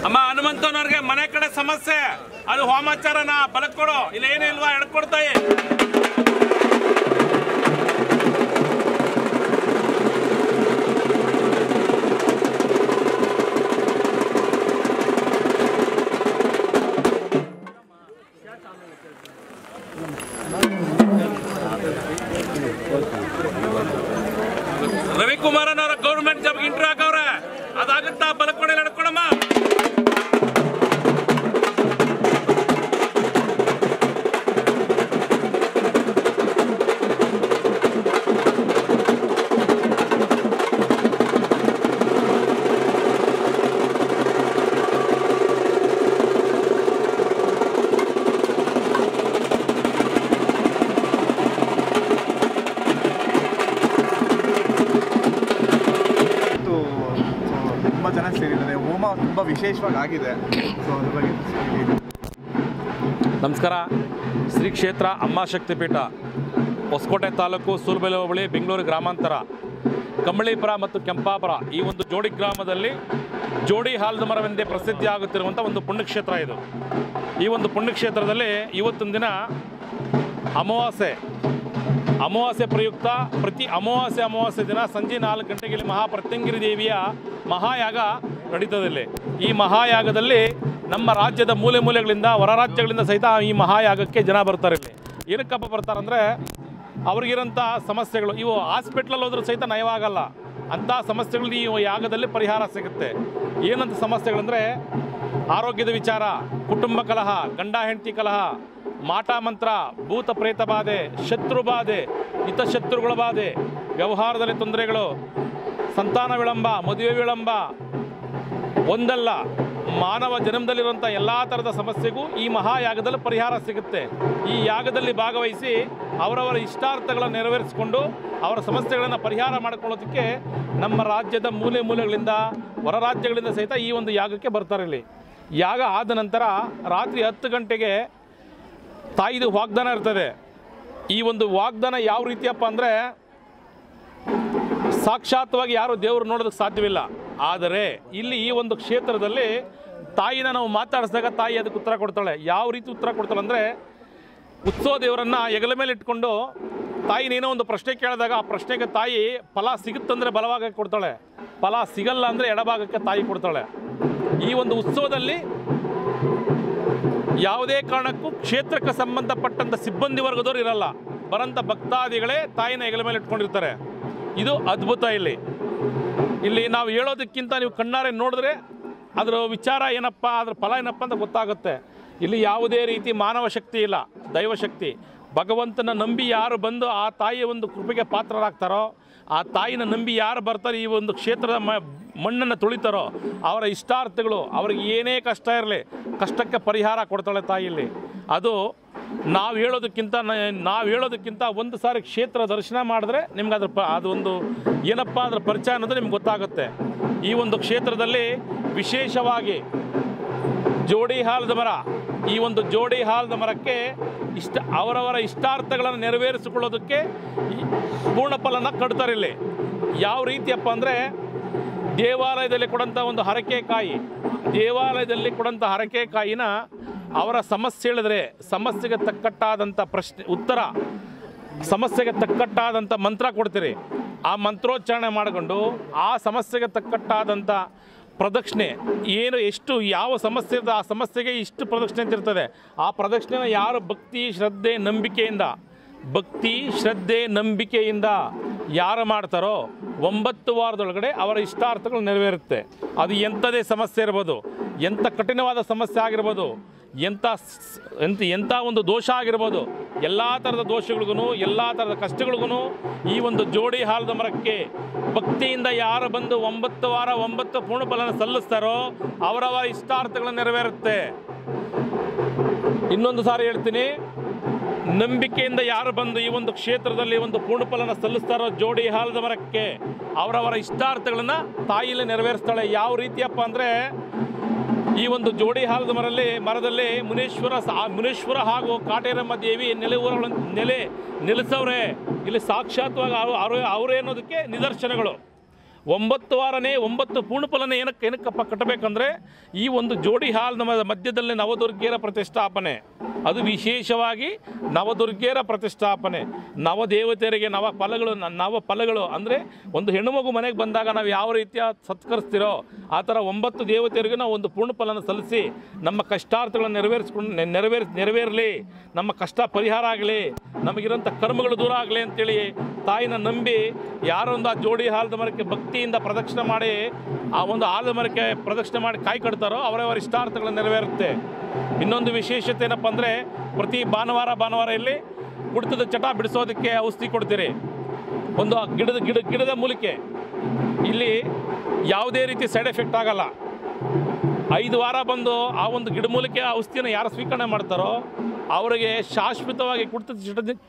ಅಮ್ಮ ಹನುಮಂತನವ್ರಿಗೆ ಮನೆ ಕಡೆ ಸಮಸ್ಯೆ, ಅದು ಹೋಮಾಚಾರನ ಬಲಕ್ ಕೊಡು, ಇಲ್ಲ ಏನೂ ಇಲ್ವಾ ಎಡ್ಕೊಡ್ತಾಯಿ. ರವಿಕುಮಾರನವರ ಗೌರ್ಮೆಂಟ್ ಜಾಬ್ ಇಂಟರ್ವ್ಯೂ ಹಾಕವ್ರೆ, ಅದಾಗುತ್ತಾ ಬಲಕ್ ಕೊಡಿ ನಡ್ಕೊಡಮ್ಮ. ತುಂಬ ಜನ ಸೇರಿದ್ದಾರೆ, ಹೋಮ ತುಂಬ ವಿಶೇಷವಾಗಿ ಆಗಿದೆ. ಸೊ ಅದ್ರ ಬಗ್ಗೆ ನಮಸ್ಕಾರ. ಶ್ರೀ ಕ್ಷೇತ್ರ ಅಮ್ಮಾಶಕ್ತಿ ಪೀಠ, ಹೊಸಕೋಟೆ ತಾಲೂಕು ಸೂಲಬೆಲೆ ಹೋಬಳಿ, ಬೆಂಗಳೂರು ಗ್ರಾಮಾಂತರ, ಕಂಬಳೀಪುರ ಮತ್ತು ಕೆಂಪಾಪುರ ಈ ಒಂದು ಜೋಡಿ ಗ್ರಾಮದಲ್ಲಿ ಜೋಡಿ ಹಾಲದ ಮರವೆಂದೇ ಪ್ರಸಿದ್ಧಿ ಆಗುತ್ತಿರುವಂಥ ಒಂದು ಪುಣ್ಯಕ್ಷೇತ್ರ ಇದು. ಈ ಒಂದು ಪುಣ್ಯಕ್ಷೇತ್ರದಲ್ಲಿ ಇವತ್ತಿನ ದಿನ ಅಮಾವಾಸ್ಯೆ ಪ್ರಯುಕ್ತ ಪ್ರತಿ ಅಮಾವಾಸ್ಯೆ ದಿನ ಸಂಜೆ 4 ಗಂಟೆಗೆ ಇಲ್ಲಿ ಮಹಾಪ್ರತ್ಯಂಗಿರಿ ದೇವಿಯ ಮಹಾಯಾಗ ನಡೀತದೆ. ಈ ಮಹಾಯಾಗದಲ್ಲಿ ನಮ್ಮ ರಾಜ್ಯದ ಮೂಲೆ ಮೂಲೆಗಳಿಂದ, ಹೊರ ರಾಜ್ಯಗಳಿಂದ ಸಹಿತ ಈ ಮಹಾಯಾಗಕ್ಕೆ ಜನ ಬರ್ತಾರೆ. ಇಲ್ಲಿ ಏನಕ್ಕಪ್ಪ ಬರ್ತಾರಂದರೆ ಅವ್ರಿಗಿರೋಂಥ ಸಮಸ್ಯೆಗಳು, ಇವು ಹಾಸ್ಪಿಟ್ಲಲ್ಲಿ ಹೋದ್ರೂ ಸಹಿತ ನಯವಾಗಲ್ಲ ಅಂಥ ಸಮಸ್ಯೆಗಳು ಈ ಯಾಗದಲ್ಲಿ ಪರಿಹಾರ ಸಿಗುತ್ತೆ. ಏನಂತ ಸಮಸ್ಯೆಗಳಂದರೆ ಆರೋಗ್ಯದ ವಿಚಾರ, ಕುಟುಂಬ ಕಲಹ, ಗಂಡ ಹೆಂಡತಿ ಕಲಹ, ಮಾಟ ಮಂತ್ರ, ಭೂತ ಪ್ರೇತ ಬಾಧೆ, ಶತ್ರು ಬಾಧೆ, ಹಿತಶತ್ರುಗಳ ಬಾಧೆ, ವ್ಯವಹಾರದಲ್ಲಿ ತೊಂದರೆಗಳು, ಸಂತಾನ ವಿಳಂಬ, ಮದುವೆ ವಿಳಂಬ, ಒಂದಲ್ಲ ಮಾನವ ಜನ್ಮದಲ್ಲಿರುವಂಥ ಎಲ್ಲ ಥರದ ಸಮಸ್ಯೆಗೂ ಈ ಮಹಾಯಾಗದಲ್ಲಿ ಪರಿಹಾರ ಸಿಗುತ್ತೆ. ಈ ಯಾಗದಲ್ಲಿ ಭಾಗವಹಿಸಿ ಅವರವರ ಇಷ್ಟಾರ್ಥಗಳನ್ನು ನೆರವೇರಿಸಿಕೊಂಡು ಅವರ ಸಮಸ್ಯೆಗಳನ್ನು ಪರಿಹಾರ ಮಾಡಿಕೊಳ್ಳೋದಕ್ಕೆ ನಮ್ಮ ರಾಜ್ಯದ ಮೂಲೆ ಮೂಲೆಗಳಿಂದ, ಹೊರ ರಾಜ್ಯಗಳಿಂದ ಸಹಿತ ಈ ಒಂದು ಯಾಗಕ್ಕೆ ಬರ್ತಾರೆ. ಇಲ್ಲಿ ಯಾಗ ಆದ ನಂತರ ರಾತ್ರಿ 10 ಗಂಟೆಗೆ ತಾಯಿದು ವಾಗ್ದಾನ ಇರ್ತದೆ. ಈ ಒಂದು ವಾಗ್ದಾನ ಯಾವ ರೀತಿಯಪ್ಪ ಅಂದರೆ ಸಾಕ್ಷಾತ್ವಾಗಿ ಯಾರು ದೇವರು ನೋಡೋದಕ್ಕೆ ಸಾಧ್ಯವಿಲ್ಲ. ಆದರೆ ಇಲ್ಲಿ ಈ ಒಂದು ಕ್ಷೇತ್ರದಲ್ಲಿ ತಾಯಿನ ನಾವು ಮಾತಾಡಿಸಿದಾಗ ತಾಯಿ ಅದಕ್ಕೆ ಉತ್ತರ ಕೊಡ್ತಾಳೆ. ಯಾವ ರೀತಿ ಉತ್ತರ ಕೊಡ್ತಾಳೆ ಅಂದರೆ, ಉತ್ಸವ ದೇವರನ್ನು ಹೆಗಲ ಮೇಲೆ ಇಟ್ಕೊಂಡು ತಾಯಿನೇನೋ ಒಂದು ಪ್ರಶ್ನೆ ಕೇಳಿದಾಗ ಆ ಪ್ರಶ್ನೆಗೆ ತಾಯಿ ಫಲ ಸಿಗುತ್ತಂದರೆ ಬಲಭಾಗಕ್ಕೆ ಕೊಡ್ತಾಳೆ, ಫಲ ಸಿಗಲ್ಲ ಅಂದರೆ ಎಡಭಾಗಕ್ಕೆ ತಾಯಿ ಕೊಡ್ತಾಳೆ. ಈ ಒಂದು ಉತ್ಸವದಲ್ಲಿ ಯಾವುದೇ ಕಾರಣಕ್ಕೂ ಕ್ಷೇತ್ರಕ್ಕೆ ಸಂಬಂಧಪಟ್ಟಂಥ ಸಿಬ್ಬಂದಿ ವರ್ಗದವರು ಇರಲ್ಲ, ಬರಂಥ ಭಕ್ತಾದಿಗಳೇ ತಾಯಿನ ಹೆಗಲ ಮೇಲೆ ಇಟ್ಕೊಂಡಿರ್ತಾರೆ. ಇದು ಅದ್ಭುತ. ಇಲ್ಲಿ ನಾವು ಹೇಳೋದಕ್ಕಿಂತ ನೀವು ಕಣ್ಣಾರೆ ನೋಡಿದ್ರೆ ಅದರ ವಿಚಾರ ಏನಪ್ಪ, ಅದರ ಫಲ ಏನಪ್ಪ ಅಂತ ಗೊತ್ತಾಗುತ್ತೆ. ಇಲ್ಲಿ ಯಾವುದೇ ರೀತಿ ಮಾನವ ಶಕ್ತಿ ಇಲ್ಲ, ದೈವಶಕ್ತಿ. ಭಗವಂತನ ನಂಬಿ ಯಾರು ಬಂದು ಆ ತಾಯಿಯ ಒಂದು ಕೃಪೆಗೆ ಪಾತ್ರರಾಗ್ತಾರೋ, ಆ ತಾಯಿನ ನಂಬಿ ಯಾರು ಬರ್ತಾರೆ, ಈ ಒಂದು ಕ್ಷೇತ್ರದ ಮಣ್ಣನ್ನು ತುಳಿತಾರೋ ಅವರ ಇಷ್ಟಾರ್ಥಗಳು, ಅವ್ರಿಗೆ ಏನೇ ಕಷ್ಟ ಇರಲಿ ಕಷ್ಟಕ್ಕೆ ಪರಿಹಾರ ಕೊಡ್ತಾಳೆ ತಾಯಿಯಲ್ಲಿ. ಅದು ನಾವು ಹೇಳೋದಕ್ಕಿಂತ ಒಂದು ಸಾರಿ ಕ್ಷೇತ್ರ ದರ್ಶನ ಮಾಡಿದ್ರೆ ನಿಮ್ಗೆ ಅದು ಒಂದು ಏನಪ್ಪ ಅದರ ಪರಿಚಯ ಅನ್ನೋದು ನಿಮ್ಗೆ ಗೊತ್ತಾಗುತ್ತೆ. ಈ ಒಂದು ಕ್ಷೇತ್ರದಲ್ಲಿ ವಿಶೇಷವಾಗಿ ಜೋಡಿ ಹಾಲದ ಮರ, ಈ ಒಂದು ಜೋಡಿ ಹಾಲದ ಮರಕ್ಕೆ ಅವರವರ ಇಷ್ಟಾರ್ಥಗಳನ್ನು ನೆರವೇರಿಸಿಕೊಳ್ಳೋದಕ್ಕೆ ಪೂರ್ಣ ಫಲನ ಕಟ್ತಾರೆ. ಇಲ್ಲಿ ಯಾವ ರೀತಿಯಪ್ಪ ಅಂದರೆ, ದೇವಾಲಯದಲ್ಲಿ ಕೊಡೋಂಥ ಒಂದು ಹರಕೆಕಾಯಿ, ದೇವಾಲಯದಲ್ಲಿ ಕೊಡೋಂಥ ಹರಕೆಕಾಯಿನ ಅವರ ಸಮಸ್ಯೆ ಹೇಳಿದ್ರೆ ಸಮಸ್ಯೆಗೆ ತಕ್ಕಟ್ಟಾದಂಥ ಉತ್ತರ, ಸಮಸ್ಯೆಗೆ ತಕ್ಕಟ್ಟಾದಂಥ ಮಂತ್ರ ಕೊಡ್ತೀರಿ. ಆ ಮಂತ್ರೋಚ್ಚಾರಣೆ ಮಾಡಿಕೊಂಡು ಆ ಸಮಸ್ಯೆಗೆ ತಕ್ಕಟ್ಟಾದಂಥ ಪ್ರದಕ್ಷಿಣೆ ಏನು, ಎಷ್ಟು ಯಾವ ಸಮಸ್ಯೆ ಇರ್ತದೆ ಆ ಸಮಸ್ಯೆಗೆ ಇಷ್ಟು ಪ್ರದಕ್ಷಿಣೆ ಅಂತ ಇರ್ತದೆ. ಆ ಪ್ರದಕ್ಷಿಣೆನ ಯಾರು ಭಕ್ತಿ ಶ್ರದ್ಧೆ ನಂಬಿಕೆಯಿಂದ ಯಾರು ಮಾಡ್ತಾರೋ 9 ವಾರದೊಳಗಡೆ ಅವರ ಇಷ್ಟಾರ್ಥಗಳು ನೆರವೇರುತ್ತೆ. ಅದು ಎಂಥದೇ ಸಮಸ್ಯೆ ಇರ್ಬೋದು, ಎಂಥ ಕಠಿಣವಾದ ಸಮಸ್ಯೆ ಆಗಿರ್ಬೋದು, ಎಂಥ ಒಂದು ದೋಷ ಆಗಿರ್ಬೋದು, ಎಲ್ಲ ಥರದ ದೋಷಗಳಿಗೂ ಎಲ್ಲ ಥರದ ಕಷ್ಟಗಳಿಗೂ ಈ ಒಂದು ಜೋಡಿ ಆಲದ ಮರಕ್ಕೆ ಭಕ್ತಿಯಿಂದ ಯಾರು ಬಂದು 9 ವಾರ 9 ಪೂರ್ಣಫಲನ ಸಲ್ಲಿಸ್ತಾರೋ ಅವರವರ ಇಷ್ಟಾರ್ಥಗಳನ್ನು ನೆರವೇರುತ್ತೆ. ಇನ್ನೊಂದು ಸಾರಿ ಹೇಳ್ತೀನಿ, ನಂಬಿಕೆಯಿಂದ ಯಾರು ಬಂದು ಈ ಒಂದು ಕ್ಷೇತ್ರದಲ್ಲಿ ಒಂದು ಪೂರ್ಣಫಲನ ಸಲ್ಲಿಸ್ತಾರೋ ಜೋಡಿ ಆಲದ ಮರಕ್ಕೆ ಅವರವರ ಇಷ್ಟಾರ್ಥಗಳನ್ನು ತಾಯಿಯಲ್ಲಿ ನೆರವೇರಿಸ್ತಾಳೆ. ಯಾವ ರೀತಿಯಪ್ಪ ಅಂದರೆ, ಈ ಒಂದು ಜೋಡಿ ಆಲದ ಮರದಲ್ಲಿ ಮುನೇಶ್ವರ ಹಾಗೂ ಕಾಟೇರಮ್ಮ ದೇವಿ ನೆಲೆಸವ್ರೆ. ಇಲ್ಲಿ ಸಾಕ್ಷಾತ್ವಾಗಿ ಅವರೇ ಅನ್ನೋದಕ್ಕೆ ನಿದರ್ಶನಗಳು. 9 ವಾರನೇ 9 ಪೂರ್ಣಫಲನ ಏನಕ್ಕಪ್ಪ ಕಟ್ಟಬೇಕಂದ್ರೆ ಈ ಒಂದು ಜೋಡಿ ಆಲದ ಮಧ್ಯದಲ್ಲಿ ನವದುರ್ಗೆಯರ ಪ್ರತಿಷ್ಠಾಪನೆ, ಅದು ವಿಶೇಷವಾಗಿ ನವದುರ್ಗೆಯರ ಪ್ರತಿಷ್ಠಾಪನೆ. ನವದೇವತೆಯರಿಗೆ ನವ ಫಲಗಳು ಅಂದರೆ ಒಂದು ಹೆಣ್ಣುಮಗು ಮನೆಗೆ ಬಂದಾಗ ನಾವು ಯಾವ ರೀತಿಯ ಸತ್ಕರಿಸ್ತಿರೋ ಆ ಥರ 9 ದೇವತೆಯರಿಗೆ ನಾವು ಒಂದು ಪೂರ್ಣಫಲನ ಸಲ್ಲಿಸಿ ನಮ್ಮ ಕಷ್ಟಾರ್ಥಗಳನ್ನು ನೆರವೇರಲಿ, ನಮ್ಮ ಕಷ್ಟ ಪರಿಹಾರ ಆಗಲಿ, ನಮಗಿರೋಂಥ ಕರ್ಮಗಳು ದೂರ ಆಗಲಿ ಅಂತೇಳಿ ತಾಯಿನ ನಂಬಿ ಯಾರೊಂದು ಆ ಜೋಡಿ ಆಲದ ಮರಕ್ಕೆ ಭಕ್ತಿಯಿಂದ ಪ್ರದಕ್ಷಿಣೆ ಮಾಡಿ ಆ ಒಂದು ಆಲದ ಮರಕ್ಕೆ ಪ್ರದಕ್ಷಿಣೆ ಮಾಡಿ ಕಾಯಿ ಕಟ್ತಾರೋ ಅವರವರ ಇಷ್ಟಾರ್ಥಗಳನ್ನು ನೆರವೇರುತ್ತೆ. ಇನ್ನೊಂದು ವಿಶೇಷತೆ ಏನಪ್ಪ ಅಂದರೆ, ಪ್ರತಿ ಭಾನುವಾರ ಇಲ್ಲಿ ಕುಡಿತದ ಚಟ ಬಿಡಿಸೋದಕ್ಕೆ ಔಷಧಿ ಕೊಡ್ತೀರಿ. ಒಂದು ಗಿಡದ ಮೂಲಿಕೆ ಇಲ್ಲಿ ಯಾವುದೇ ರೀತಿ ಸೈಡ್ ಎಫೆಕ್ಟ್ ಆಗಲ್ಲ. 5 ವಾರ ಬಂದು ಆ ಒಂದು ಗಿಡಮೂಲಿಕೆ ಔಷಧಿಯನ್ನು ಯಾರು ಸ್ವೀಕರಣೆ ಮಾಡ್ತಾರೋ ಅವರಿಗೆ ಶಾಶ್ವತವಾಗಿ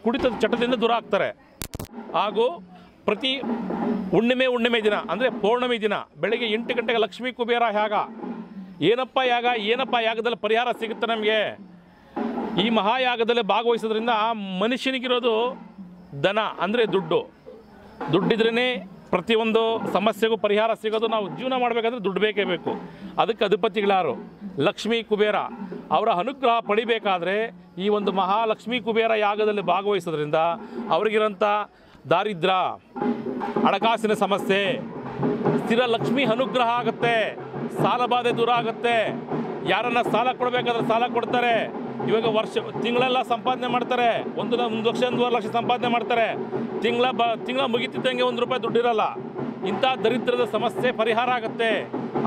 ಕುಡಿತದ ಚಟದಿಂದ ದೂರ ಆಗ್ತಾರೆ. ಹಾಗೂ ಪ್ರತಿ ಹುಣ್ಣಿಮೆ ದಿನ ಅಂದರೆ ಪೌರ್ಣಮಿ ದಿನ ಬೆಳಗ್ಗೆ 8 ಗಂಟೆಗೆ ಲಕ್ಷ್ಮೀ ಕುಬೇರ ಏನಪ್ಪ ಯಾಗದಲ್ಲಿ ಪರಿಹಾರ ಸಿಗುತ್ತೆ ನಮಗೆ. ಈ ಮಹಾಯಾಗದಲ್ಲಿ ಭಾಗವಹಿಸೋದ್ರಿಂದ ಆ ಮನುಷ್ಯನಿಗಿರೋದು ಧನ ಅಂದರೆ ದುಡ್ಡಿದ್ರೇ ಪ್ರತಿಯೊಂದು ಸಮಸ್ಯೆಗೂ ಪರಿಹಾರ ಸಿಗೋದು. ನಾವು ಜೀವನ ಮಾಡಬೇಕಂದ್ರೆ ದುಡ್ಡು ಬೇಕೇ ಬೇಕು. ಅದಕ್ಕೆ ಅಧಿಪತಿಗಳಾರು ಲಕ್ಷ್ಮೀ ಕುಬೇರ ಅವರ ಅನುಗ್ರಹ ಪಡಿಬೇಕಾದ್ರೆ ಈ ಒಂದು ಮಹಾಲಕ್ಷ್ಮೀ ಕುಬೇರ ಯಾಗದಲ್ಲಿ ಭಾಗವಹಿಸೋದ್ರಿಂದ ಅವರಿಗಿರೋಂಥ ದಾರಿದ್ರ್ಯ, ಹಣಕಾಸಿನ ಸಮಸ್ಯೆ, ಸ್ಥಿರ ಲಕ್ಷ್ಮಿ ಅನುಗ್ರಹ ಆಗುತ್ತೆ, ಸಾಲಬಾಧೆ ದೂರ ಆಗುತ್ತೆ. ಯಾರನ್ನ ಸಾಲ ಕೊಡಬೇಕಾದ್ರೆ ಸಾಲ ಕೊಡ್ತಾರೆ. ಇವಾಗ ತಿಂಗಳೆಲ್ಲ ಸಂಪಾದನೆ ಮಾಡ್ತಾರೆ, 1 ಲಕ್ಷ 1.5 ಲಕ್ಷ ಸಂಪಾದನೆ ಮಾಡ್ತಾರೆ. ತಿಂಗಳ ಮುಗಿತಿದ್ದಂಗೆ ₹1 ದುಡ್ಡಿರಲ್ಲ. ಇಂಥ ದರಿದ್ರದ ಸಮಸ್ಯೆ ಪರಿಹಾರ ಆಗುತ್ತೆ.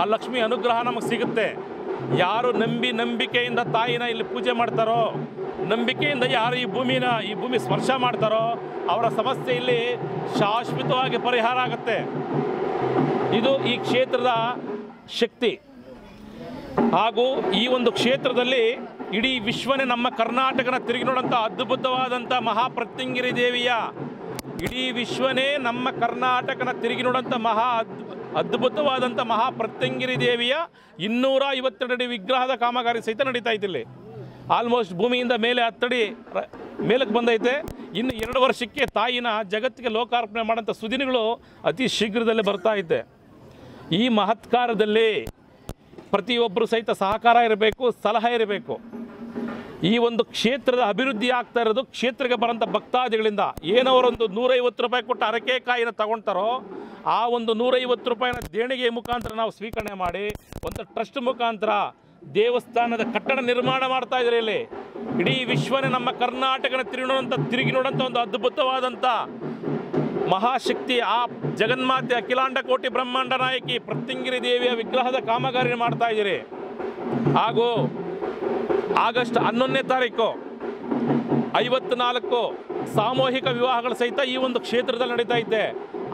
ಆ ಲಕ್ಷ್ಮಿ ಅನುಗ್ರಹ ನಮಗೆ ಸಿಗುತ್ತೆ. ಯಾರು ನಂಬಿಕೆಯಿಂದ ತಾಯಿನ ಇಲ್ಲಿ ಪೂಜೆ ಮಾಡ್ತಾರೋ, ನಂಬಿಕೆಯಿಂದ ಯಾರು ಈ ಭೂಮಿ ಸ್ಪರ್ಶ ಮಾಡ್ತಾರೋ ಅವರ ಸಮಸ್ಯೆ ಇಲ್ಲಿ ಶಾಶ್ವತವಾಗಿ ಪರಿಹಾರ ಆಗುತ್ತೆ. ಇದು ಈ ಕ್ಷೇತ್ರದ ಶಕ್ತಿ. ಹಾಗೂ ಈ ಒಂದು ಕ್ಷೇತ್ರದಲ್ಲಿ ಇಡೀ ವಿಶ್ವನೇ ನಮ್ಮ ಕರ್ನಾಟಕನ ತಿರುಗಿ ನೋಡೋಂಥ ಅದ್ಭುತವಾದಂಥ ಮಹಾಪ್ರತ್ಯಂಗಿರಿ ದೇವಿಯ ಇಡೀ ವಿಶ್ವನೇ ನಮ್ಮ ಕರ್ನಾಟಕನ ತಿರುಗಿ ನೋಡೋಂಥ ಅದ್ಭುತವಾದಂಥ ಮಹಾಪ್ರತ್ಯಂಗಿರಿ ದೇವಿಯ 252 ಅಡಿ ವಿಗ್ರಹದ ಕಾಮಗಾರಿ ಸಹಿತ ನಡೀತಾ ಇತ್ತು. ಇಲ್ಲಿ ಆಲ್ಮೋಸ್ಟ್ ಭೂಮಿಯಿಂದ ಮೇಲೆ 10 ಅಡಿ ಮೇಲಕ್ಕೆ ಬಂದೈತೆ. ಇನ್ನು 2 ವರ್ಷಕ್ಕೆ ತಾಯಿನ ಜಗತ್ತಿಗೆ ಲೋಕಾರ್ಪಣೆ ಮಾಡೋಂಥ ಸುದಿನಗಳು ಅತಿ ಶೀಘ್ರದಲ್ಲೇ ಬರ್ತಾ ಇದೆ. ಈ ಮಹತ್ಕಾರದಲ್ಲಿ ಪ್ರತಿಯೊಬ್ಬರು ಸಹಿತ ಸಹಕಾರ ಇರಬೇಕು, ಸಲಹೆ ಇರಬೇಕು. ಈ ಒಂದು ಕ್ಷೇತ್ರದ ಅಭಿವೃದ್ಧಿ ಆಗ್ತಾ ಇರೋದು ಕ್ಷೇತ್ರಕ್ಕೆ ಬರೋಂಥ ಭಕ್ತಾದಿಗಳಿಂದ. ಏನವರೊಂದು ₹150 ಕೊಟ್ಟು ಅರಕೆ ಕಾಯಿನ ತಗೊಳ್ತಾರೋ ಆ ಒಂದು ₹150 ದೇಣಿಗೆ ಮುಖಾಂತರ ನಾವು ಸ್ವೀಕರಣೆ ಮಾಡಿ ಒಂದು ಟ್ರಸ್ಟ್ ಮುಖಾಂತರ ದೇವಸ್ಥಾನದ ಕಟ್ಟಡ ನಿರ್ಮಾಣ ಮಾಡ್ತಾ ಇದ್ದಾರೆ. ಇಲ್ಲಿ ಇಡೀ ವಿಶ್ವನೇ ನಮ್ಮ ಕರ್ನಾಟಕನ ತಿರುಗಿ ನೋಡೋಂಥ ಒಂದು ಅದ್ಭುತವಾದಂಥ ಮಹಾಶಕ್ತಿ ಆ ಜಗನ್ಮಾತೆ ಅಖಿಲಾಂಡ ಕೋಟಿ ಬ್ರಹ್ಮಾಂಡ ನಾಯಕಿ ಪ್ರತ್ಯಂಗಿರಿ ದೇವಿಯ ವಿಗ್ರಹದ ಕಾಮಗಾರಿ ಮಾಡ್ತಾ ಇದ್ದೀರಿ. ಹಾಗೂ ಆಗಸ್ಟ್ 11ನೇ ತಾರೀಕು 54 ಸಾಮೂಹಿಕ ವಿವಾಹಗಳ ಸಹಿತ ಈ ಒಂದು ಕ್ಷೇತ್ರದಲ್ಲಿ ನಡೀತಾ ಇದೆ.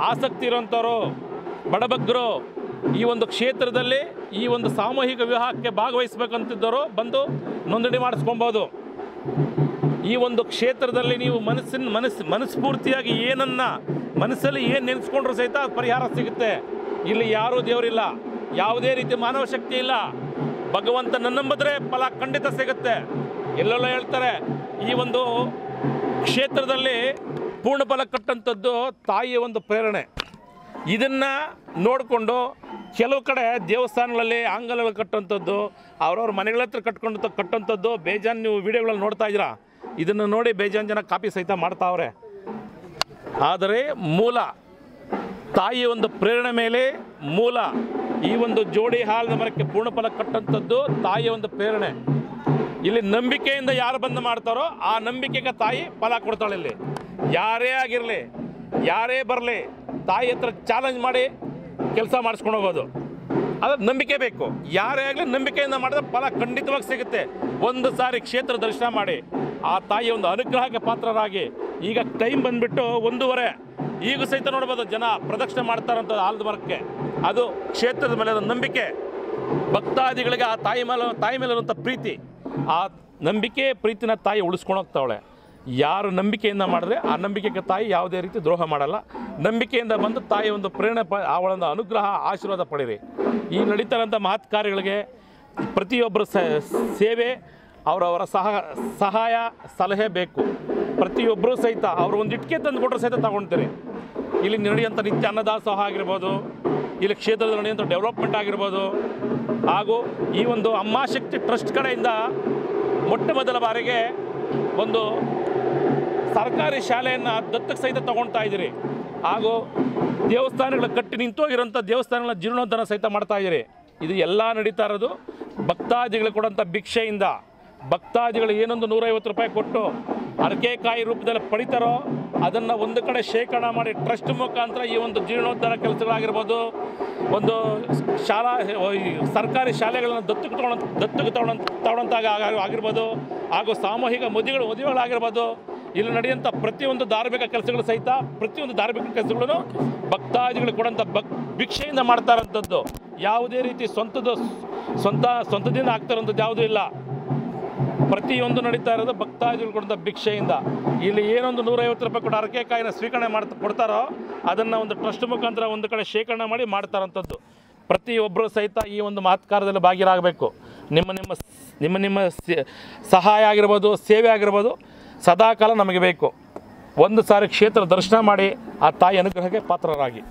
ಆಸಕ್ತಿ ಇರುವಂಥವರು ಬಡಬಗ್ಗರು ಈ ಒಂದು ಕ್ಷೇತ್ರದಲ್ಲಿ ಈ ಒಂದು ಸಾಮೂಹಿಕ ವಿವಾಹಕ್ಕೆ ಭಾಗವಹಿಸಬೇಕಂತಿದ್ದವರು ಬಂದು ನೋಂದಣಿ ಮಾಡಿಸ್ಕೊಬೋದು. ಈ ಒಂದು ಕ್ಷೇತ್ರದಲ್ಲಿ ನೀವು ಮನಸ್ಫೂರ್ತಿಯಾಗಿ ಮನಸ್ಸಲ್ಲಿ ಏನು ನೆನೆಸ್ಕೊಂಡ್ರೂ ಸಹಿತ ಪರಿಹಾರ ಸಿಗುತ್ತೆ. ಇಲ್ಲಿ ಯಾರೂ ದೇವರಿಲ್ಲ, ಯಾವುದೇ ರೀತಿ ಮಾನವ ಶಕ್ತಿ ಇಲ್ಲ. ಭಗವಂತನ ನಂಬಿದ್ರೆ ಫಲ ಖಂಡಿತ ಸಿಗುತ್ತೆ. ಎಲ್ಲೆಲ್ಲ ಹೇಳ್ತಾರೆ ಈ ಒಂದು ಕ್ಷೇತ್ರದಲ್ಲಿ ಪೂರ್ಣ ಫಲ ಕಟ್ಟಂಥದ್ದು ತಾಯಿಯ ಒಂದು ಪ್ರೇರಣೆ. ಇದನ್ನು ನೋಡಿಕೊಂಡು ಕೆಲವು ಕಡೆ ದೇವಸ್ಥಾನಗಳಲ್ಲಿ ಆಂಗಲಗಳು ಕಟ್ಟುವಂಥದ್ದು, ಅವ್ರವ್ರ ಮನೆಗಳ ಹತ್ರ ಕಟ್ಟುವಂಥದ್ದು ಬೇಜಾನ್ ನೀವು ವಿಡಿಯೋಗಳಲ್ಲಿ ನೋಡ್ತಾ ಇದ್ದೀರಾ. ಇದನ್ನು ನೋಡಿ ಬೇಜಾನ್ ಜನ ಕಾಪಿ ಸಹಿತ ಮಾಡ್ತಾವ್ರೆ. ಆದರೆ ಮೂಲ ತಾಯಿಯ ಒಂದು ಪ್ರೇರಣೆ ಮೇಲೆ ಮೂಲ ಈ ಒಂದು ಜೋಡಿ ಆಲದ ಮರಕ್ಕೆ ಪೂರ್ಣಫಲ ಕಟ್ಟಂಥದ್ದು ತಾಯಿಯ ಒಂದು ಪ್ರೇರಣೆ. ಇಲ್ಲಿ ನಂಬಿಕೆಯಿಂದ ಯಾರು ಬಂದು ಮಾಡ್ತಾರೋ ಆ ನಂಬಿಕೆಗೆ ತಾಯಿ ಫಲ ಕೊಡ್ತಾಳೆ. ಇಲ್ಲಿ ಯಾರೇ ಆಗಿರಲಿ, ಯಾರೇ ಬರಲಿ, ತಾಯಿ ಹತ್ರ ಚಾಲೆಂಜ್ ಮಾಡಿ ಕೆಲಸ ಮಾಡಿಸ್ಕೊಂಡು ಹೋಗೋದು. ಅದ್ರ ನಂಬಿಕೆ ಬೇಕು. ಯಾರೇ ಆಗಲಿ ನಂಬಿಕೆಯಿಂದ ಮಾಡಿದ್ರೆ ಫಲ ಖಂಡಿತವಾಗಿ ಸಿಗುತ್ತೆ. ಒಂದು ಸಾರಿ ಕ್ಷೇತ್ರ ದರ್ಶನ ಮಾಡಿ ಆ ತಾಯಿಯ ಒಂದು ಅನುಗ್ರಹಕ್ಕೆ ಪಾತ್ರರಾಗಿ. ಈಗ ಟೈಮ್ ಬಂದುಬಿಟ್ಟು 1:30. ಈಗ ಸಹಿತ ನೋಡ್ಬೋದು ಜನ ಪ್ರದಕ್ಷಿಣೆ ಮಾಡ್ತಾರಂಥ ಆಲದ ಮರಕ್ಕೆ. ಅದು ಕ್ಷೇತ್ರದ ಮೇಲೆ ನಂಬಿಕೆ, ಭಕ್ತಾದಿಗಳಿಗೆ ಆ ತಾಯಿ ಮೇಲೆ ಇರುವಂಥ ಪ್ರೀತಿ, ಆ ನಂಬಿಕೆ ಪ್ರೀತಿನ ತಾಯಿ ಉಳಿಸ್ಕೊಂಡು ಹೋಗ್ತಾವಳೆ. ಯಾರು ನಂಬಿಕೆಯಿಂದ ಮಾಡಿದ್ರೆ ಆ ನಂಬಿಕೆಗೆ ತಾಯಿ ಯಾವುದೇ ರೀತಿ ದ್ರೋಹ ಮಾಡಲ್ಲ. ನಂಬಿಕೆಯಿಂದ ಬಂದು ತಾಯಿ ಒಂದು ಪ್ರೇರಣೆ ಅವಳೊಂದು ಅನುಗ್ರಹ ಆಶೀರ್ವಾದ ಪಡೀರಿ. ಈ ನಡೀತಾರಂಥ ಮಹತ್ ಕಾರ್ಯಗಳಿಗೆ ಪ್ರತಿಯೊಬ್ಬರ ಸೇವೆ, ಅವರವರ ಸಹಾಯ ಸಲಹೆ ಬೇಕು. ಪ್ರತಿಯೊಬ್ಬರೂ ಸಹಿತ ಅವರು ಒಂದು ಇಟ್ಟಿಗೆ ತಂದು ಕೊಟ್ಟರು ಸಹಿತ ತಗೊಳ್ತೀರಿ. ಇಲ್ಲಿ ನಡೆಯುವಂಥ ನಿತ್ಯ ಅನ್ನದಾಸೋಹ ಆಗಿರ್ಬೋದು, ಇಲ್ಲಿ ಕ್ಷೇತ್ರದಲ್ಲಿ ನಡೆಯುವಂಥ ಡೆವಲಪ್ಮೆಂಟ್ ಆಗಿರ್ಬೋದು, ಹಾಗೂ ಈ ಒಂದು ಅಮ್ಮಾಶಕ್ತಿ ಟ್ರಸ್ಟ್ ಕಡೆಯಿಂದ ಮೊಟ್ಟ ಮೊದಲ ಬಾರಿಗೆ ಒಂದು ಸರ್ಕಾರಿ ಶಾಲೆಯನ್ನು ದತ್ತಕ್ಕೆ ಸಹಿತ ತಗೊಳ್ತಾ ಇದ್ದೀರಿ. ಹಾಗೂ ದೇವಸ್ಥಾನಗಳ ಕಟ್ಟಿ ನಿಂತೋಗಿರೋಂಥ ದೇವಸ್ಥಾನಗಳ ಜೀರ್ಣೋದ್ಧಾರ ಸಹಿತ ಮಾಡ್ತಾ ಇದ್ದೀರಿ. ಇದು ಎಲ್ಲ ನಡೀತಾ ಇರೋದು ಭಕ್ತಾದಿಗಳು ಕೊಡೋಂಥ ಭಿಕ್ಷೆಯಿಂದ. ಭಕ್ತಾದಿಗಳು ಏನೊಂದು 150 ರೂಪಾಯಿ ಕೊಟ್ಟು ಅರಕೆಕಾಯಿ ರೂಪದಲ್ಲಿ ಪಡಿತಾರೋ ಅದನ್ನು ಒಂದು ಕಡೆ ಶೇಖರಣೆ ಮಾಡಿ ಟ್ರಸ್ಟ್ ಮುಖಾಂತರ ಈ ಒಂದು ಜೀರ್ಣೋದ್ಧಾರ ಕೆಲಸಗಳಾಗಿರ್ಬೋದು, ಒಂದು ಸರ್ಕಾರಿ ಶಾಲೆಗಳನ್ನು ದತ್ತಕ್ಕೆ ತಗೊಳ್ಳೋಂತಾಗ ಆಗಿರ್ಬೋದು, ಹಾಗೂ ಸಾಮೂಹಿಕ ಮದುವೆಗಳಾಗಿರ್ಬೋದು, ಇಲ್ಲಿ ನಡೆಯುವಂಥ ಪ್ರತಿಯೊಂದು ಧಾರ್ಮಿಕ ಕೆಲಸಗಳು ಸಹಿತ ಪ್ರತಿಯೊಂದು ಧಾರ್ಮಿಕ ಕೆಲಸಗಳನ್ನು ಭಕ್ತಾದಿಗಳು ಕೊಡೋಂಥ ಭಿಕ್ಷೆಯಿಂದ ಮಾಡ್ತಾ ಇರೋಂಥದ್ದು. ಯಾವುದೇ ರೀತಿ ಸ್ವಂತದಿಂದ ಆಗ್ತಾರಂಥದ್ದು ಯಾವುದೂ ಇಲ್ಲ. ಪ್ರತಿಯೊಂದು ನಡೀತಾ ಇರೋದು ಭಕ್ತಾದಿಗಳು ಕೊಡೋಂಥ ಭಿಕ್ಷೆಯಿಂದ. ಇಲ್ಲಿ ಏನೊಂದು 150 ರೂಪಾಯಿ ಕೊಟ್ಟು ಅರಕೆಕಾಯಿನ ಸ್ವೀಕರಣೆ ಕೊಡ್ತಾರೋ ಅದನ್ನು ಒಂದು ಟ್ರಸ್ಟ್ ಮುಖಾಂತರ ಒಂದು ಕಡೆ ಶೇಖರಣೆ ಮಾಡಿ ಮಾಡ್ತಾರಂಥದ್ದು. ಪ್ರತಿಯೊಬ್ಬರು ಸಹಿತ ಈ ಒಂದು ಮಹತ್ಕಾರ್ಯದಲ್ಲಿ ಭಾಗಿಯಾಗಬೇಕು. ನಿಮ್ಮ ಸಹಾಯ ಆಗಿರ್ಬೋದು, ಸೇವೆ ಆಗಿರ್ಬೋದು, ಸದಾಕಾಲ ನಮಗೆ ಬೇಕು. ಒಂದು ಸಾರಿ ಕ್ಷೇತ್ರ ದರ್ಶನ ಮಾಡಿ ಆ ತಾಯಿ ಅನುಗ್ರಹಕ್ಕೆ ಪಾತ್ರರಾಗಿ.